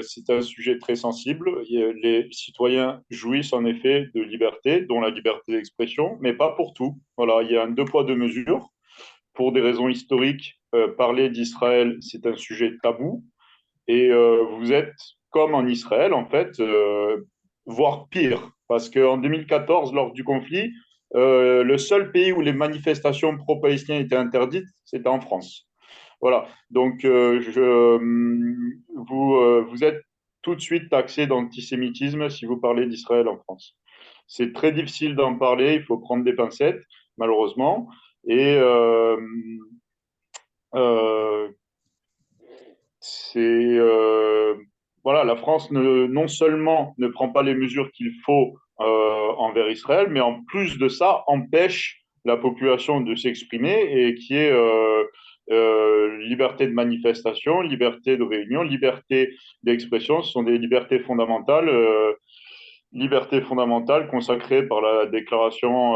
c'est un sujet très sensible. Les citoyens jouissent en effet de liberté, dont la liberté d'expression, mais pas pour tout. Voilà, il y a un 2 poids 2 mesures. Pour des raisons historiques, parler d'Israël, c'est un sujet tabou. Et vous êtes comme en Israël, en fait, voire pire. Parce qu'en 2014, lors du conflit, le seul pays où les manifestations pro-palestiniennes étaient interdites, c'était en France. Voilà, donc vous êtes tout de suite taxé d'antisémitisme si vous parlez d'Israël en France. C'est très difficile d'en parler, il faut prendre des pincettes, malheureusement. Et voilà, la France non seulement ne prend pas les mesures qu'il faut envers Israël, mais en plus de ça, empêche la population de s'exprimer et qui est liberté de manifestation, liberté de réunion, liberté d'expression. Ce sont des libertés fondamentales consacrées par la Déclaration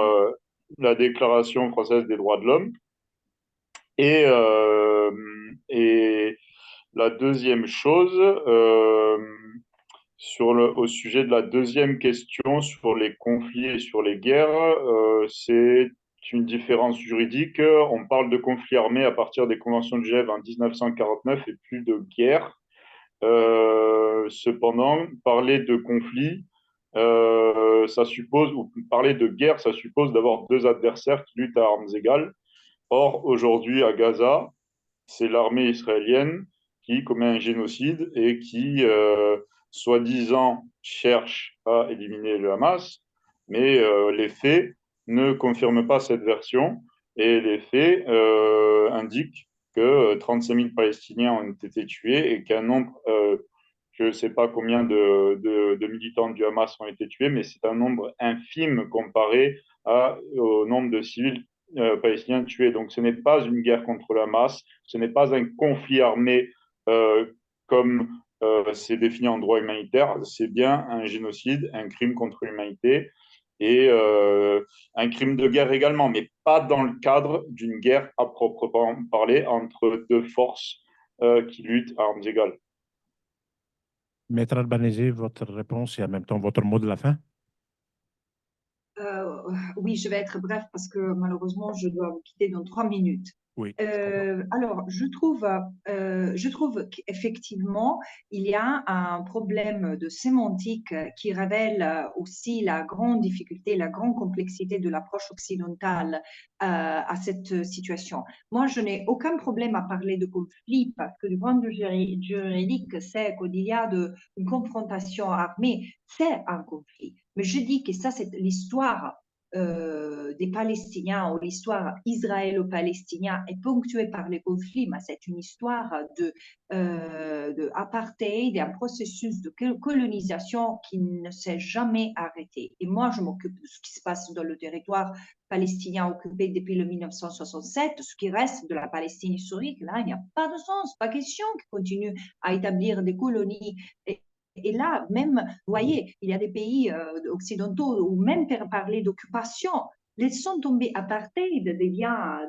française des droits de l'homme. Et la deuxième chose, au sujet de la deuxième question sur les conflits et sur les guerres, c'est une différence juridique. On parle de conflits armés à partir des conventions de Genève en 1949 et plus de guerre. Cependant, parler de conflit, parler de guerre, ça suppose d'avoir deux adversaires qui luttent à armes égales. Or, aujourd'hui, à Gaza, c'est l'armée israélienne qui commet un génocide et qui, soi-disant, cherche à éliminer le Hamas, mais les faits ne confirment pas cette version et les faits indiquent que 35 000 Palestiniens ont été tués et qu'un nombre, je ne sais pas combien de militants du Hamas ont été tués, mais c'est un nombre infime comparé au nombre de civils palestiniens tués. Donc ce n'est pas une guerre contre le Hamas, ce n'est pas un conflit armé comme c'est défini en droit humanitaire, c'est bien un génocide, un crime contre l'humanité et un crime de guerre également, mais pas dans le cadre d'une guerre à proprement parler entre deux forces qui luttent à armes égales. Maître Albanese, votre réponse et en même temps votre mot de la fin? Oui, je vais être bref parce que malheureusement, je dois vous quitter dans 3 minutes. Oui. Alors, je trouve qu'effectivement, il y a un problème de sémantique qui révèle aussi la grande difficulté, la grande complexité de l'approche occidentale à cette situation. Moi, je n'ai aucun problème à parler de conflit parce que du point de vue juridique, c'est qu'il y a une confrontation armée, c'est un conflit. Mais je dis que ça, c'est l'histoire des Palestiniens ou l'histoire israélo-palestinienne est ponctuée par les conflits, mais c'est une histoire de apartheid et un processus de colonisation qui ne s'est jamais arrêté. Et moi, je m'occupe de ce qui se passe dans le territoire palestinien occupé depuis le 1967, ce qui reste de la Palestine historique. Là, il n'y a pas de sens, pas question qu'ils continuent à établir des colonies. Et là, même, vous voyez, il y a des pays occidentaux où même pour parler d'occupation, laissons tomber apartheid devient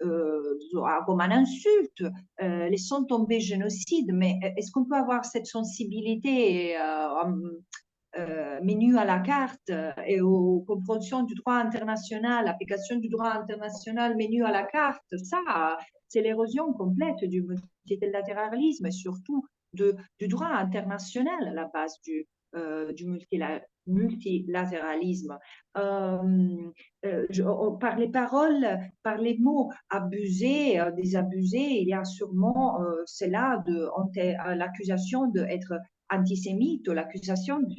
comme une insulte, laissons tomber génocide, mais est-ce qu'on peut avoir cette sensibilité menu à la carte et aux compréhensions du droit international, application du droit international menu à la carte? Ça, c'est l'érosion complète du multilatéralisme et surtout du droit international à la base du multilatéralisme. Par les paroles, par les mots abusés, désabusés, il y a sûrement cela l'accusation d'être antisémite, l'accusation de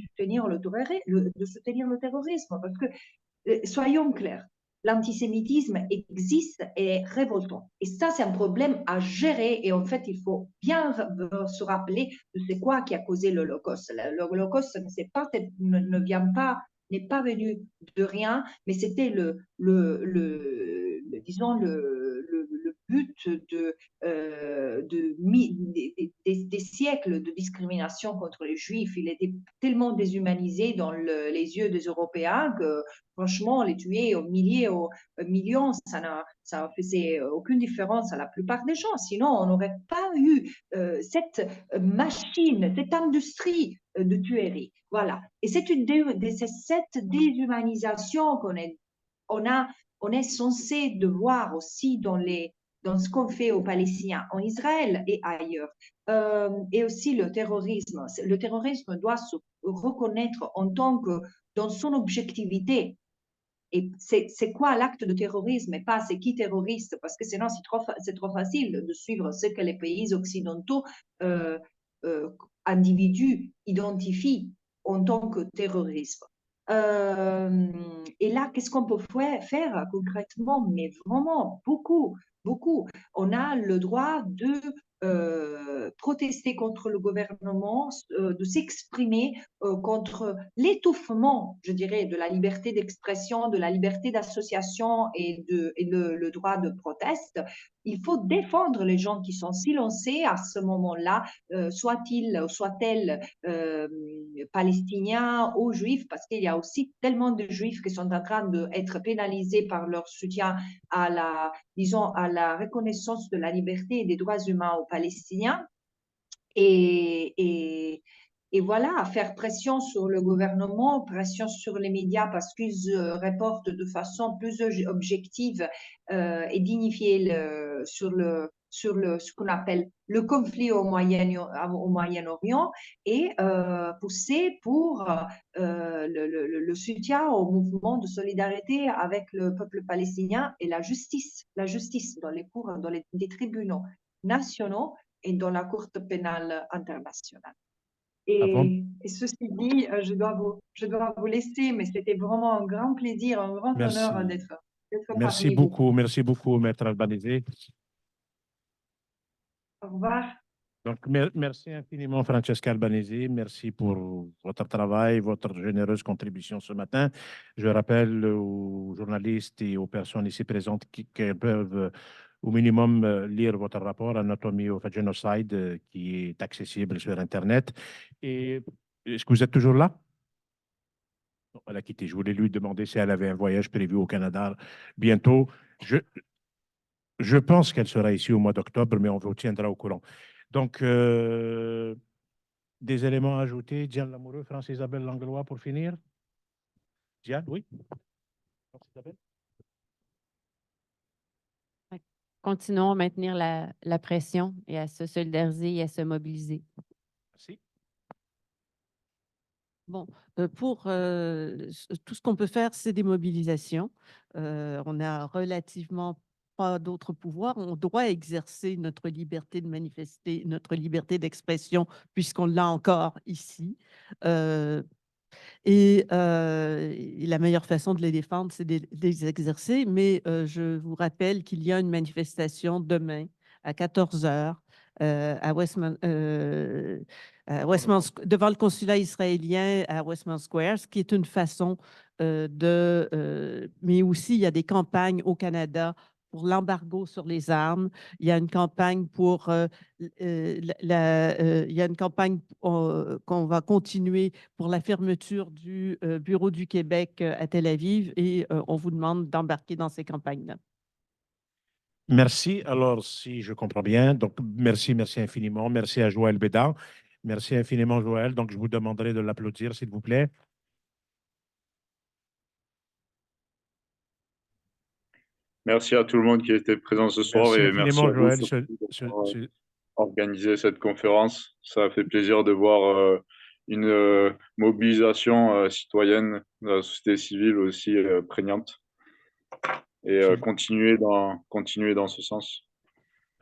soutenir le terrorisme. Parce que, soyons clairs, l'antisémitisme existe et est révoltant. Et ça, c'est un problème à gérer. Et en fait, il faut bien se rappeler de c'est quoi qui a causé l'Holocauste. L'Holocauste n'est pas venu de rien, mais c'était disons, le but des siècles de discrimination contre les Juifs. Il était tellement déshumanisé dans les yeux des Européens que, franchement, les tuer aux milliers, aux millions, ça ne faisait aucune différence à la plupart des gens. Sinon, on n'aurait pas eu cette machine, cette industrie de tuerie. Voilà. Et c'est cette déshumanisation on est censé de voir aussi dans ce qu'on fait aux Palestiniens, en Israël et ailleurs. Et aussi le terrorisme. Le terrorisme doit se reconnaître dans son objectivité. Et c'est quoi l'acte de terrorisme et pas c'est qui terroriste? Parce que sinon, c'est trop facile de suivre ce que les pays occidentaux, individus, identifient en tant que terrorisme. Et là, qu'est-ce qu'on peut faire concrètement? Mais vraiment beaucoup, beaucoup. On a le droit protester contre le gouvernement, de s'exprimer contre l'étouffement, je dirais, de la liberté d'expression, de la liberté d'association et le droit de proteste. Il faut défendre les gens qui sont silencés à ce moment-là, soient-elles palestiniens ou juifs, parce qu'il y a aussi tellement de juifs qui sont en train d'être pénalisés par leur soutien à la, disons, à la reconnaissance de la liberté et des droits humains aux Palestiniens. Et voilà, faire pression sur le gouvernement, pression sur les médias parce qu'ils reportent de façon plus objective et dignifiée ce qu'on appelle le conflit au Moyen-Orient et pousser pour le soutien au mouvement de solidarité avec le peuple palestinien et la justice dans les cours, dans les tribunaux nationaux et dans la Cour pénale internationale. Et ceci dit, je dois vous laisser, mais c'était vraiment un grand plaisir, un grand honneur d'être parmi vous. Merci beaucoup, Maître Albanese. Au revoir. Donc, merci infiniment, Francesca Albanese. Merci pour votre travail, votre généreuse contribution ce matin. Je rappelle aux journalistes et aux personnes ici présentes qu'elles peuvent au minimum lire votre rapport Anatomie of a Genocide qui est accessible sur Internet. Et est-ce que vous êtes toujours là? Non, elle a quitté. Je voulais lui demander si elle avait un voyage prévu au Canada bientôt. Je pense qu'elle sera ici au mois d'octobre, mais on vous tiendra au courant. Donc, des éléments à ajouter. Diane Lamoureux, France-Isabelle Langlois pour finir. Diane, oui. France-Isabelle. Continuons à maintenir la pression et à se solidariser et à se mobiliser. Merci. Bon, pour tout ce qu'on peut faire, c'est des mobilisations. On n'a relativement pas d'autres pouvoirs. On doit exercer notre liberté de manifester, notre liberté d'expression, puisqu'on l'a encore ici. Et la meilleure façon de les défendre, c'est de les exercer. Mais je vous rappelle qu'il y a une manifestation demain à 14 h à Westminster, devant le consulat israélien à Westminster Square, ce qui est une façon mais aussi, il y a des campagnes au Canada pour l'embargo sur les armes. Il y a une campagne il y a une campagne qu'on va continuer pour la fermeture du bureau du Québec à Tel Aviv et on vous demande d'embarquer dans ces campagnes-là. Merci. Alors, si je comprends bien, donc merci infiniment. Merci à Joël Bédard. Merci infiniment, Joël. Donc, je vous demanderai de l'applaudir, s'il vous plaît. Merci à tout le monde qui était présent ce soir et merci à Joël, vous d'organiser cette conférence. Ça a fait plaisir de voir une mobilisation citoyenne de la société civile aussi prégnante et continuer dans ce sens.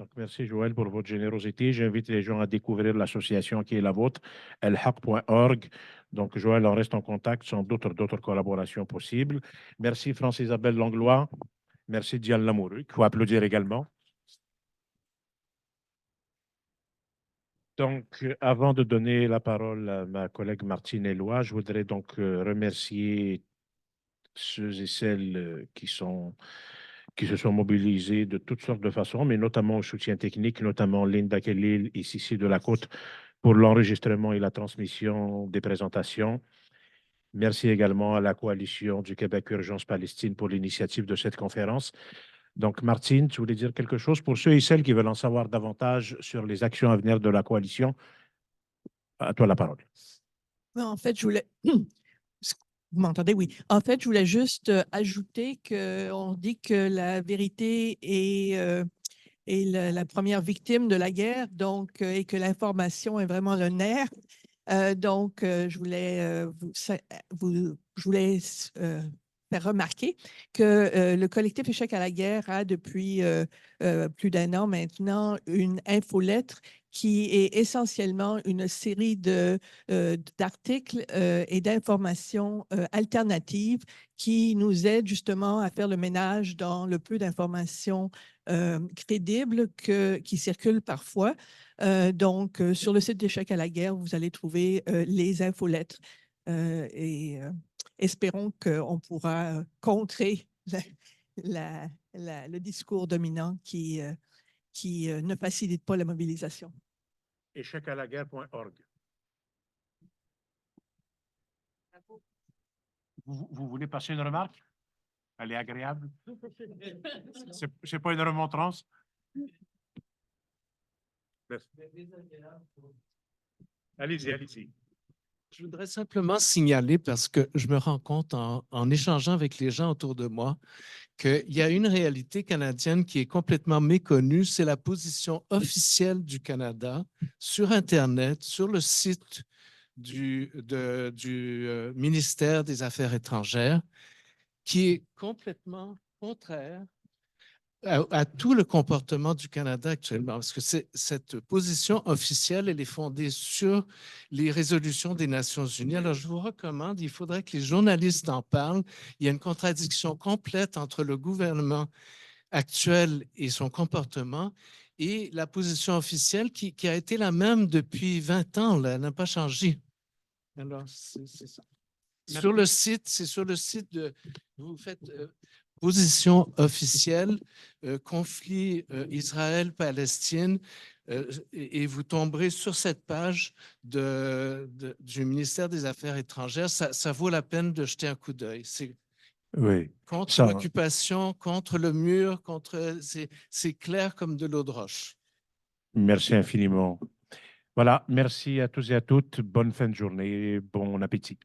Donc, merci Joël pour votre générosité. J'invite les gens à découvrir l'association qui est la vôtre, elhaq.org. Donc, Joël, on reste en contact, sans d'autres collaborations possibles. Merci France-Isabelle Langlois. Merci Diane Lamoureux, qu'il faut applaudir également. Donc, avant de donner la parole à ma collègue Martine Éloi, je voudrais donc remercier ceux et celles qui se sont mobilisés de toutes sortes de façons, mais notamment au soutien technique, notamment Linda Kellil et Sissi de la Côte pour l'enregistrement et la transmission des présentations. Merci également à la Coalition du Québec Urgence Palestine pour l'initiative de cette conférence. Donc, Martine, tu voulais dire quelque chose pour ceux et celles qui veulent en savoir davantage sur les actions à venir de la coalition? À toi la parole. En fait, je voulais... Vous m'entendez? Oui. En fait, je voulais juste ajouter qu'on dit que la vérité est la première victime de la guerre, donc, et que l'information est vraiment le nerf. Donc, je voulais faire remarquer que le collectif Échec à la guerre a depuis plus d'1 an maintenant une infolettre qui est essentiellement une série d'articles et d'informations alternatives qui nous aident justement à faire le ménage dans le peu d'informations crédibles qui circulent parfois. Donc, sur le site d'Échec à la guerre, vous allez trouver les infolettres espérons qu'on pourra contrer le discours dominant qui ne facilite pas la mobilisation. Échecalaguerre.org. Vous voulez passer une remarque? Elle est agréable. C'est pas une remontrance? Allez-y, allez-y. Je voudrais simplement signaler, parce que je me rends compte en échangeant avec les gens autour de moi, qu'il y a une réalité canadienne qui est complètement méconnue, c'est la position officielle du Canada sur Internet, sur le site du ministère des Affaires étrangères, qui est complètement contraire à tout le comportement du Canada actuellement, parce que cette position officielle, elle est fondée sur les résolutions des Nations unies. Alors, je vous recommande, il faudrait que les journalistes en parlent. Il y a une contradiction complète entre le gouvernement actuel et son comportement et la position officielle qui a été la même depuis 20 ans, là, elle n'a pas changé. Alors, c'est ça. Sur le site, c'est sur le site de... Vous faites... position officielle, conflit Israël-Palestine, et vous tomberez sur cette page du ministère des Affaires étrangères. Ça vaut la peine de jeter un coup d'œil. C'est contre l'occupation, contre le mur, c'est clair comme de l'eau de roche. Merci infiniment. Voilà, merci à tous et à toutes. Bonne fin de journée, bon appétit.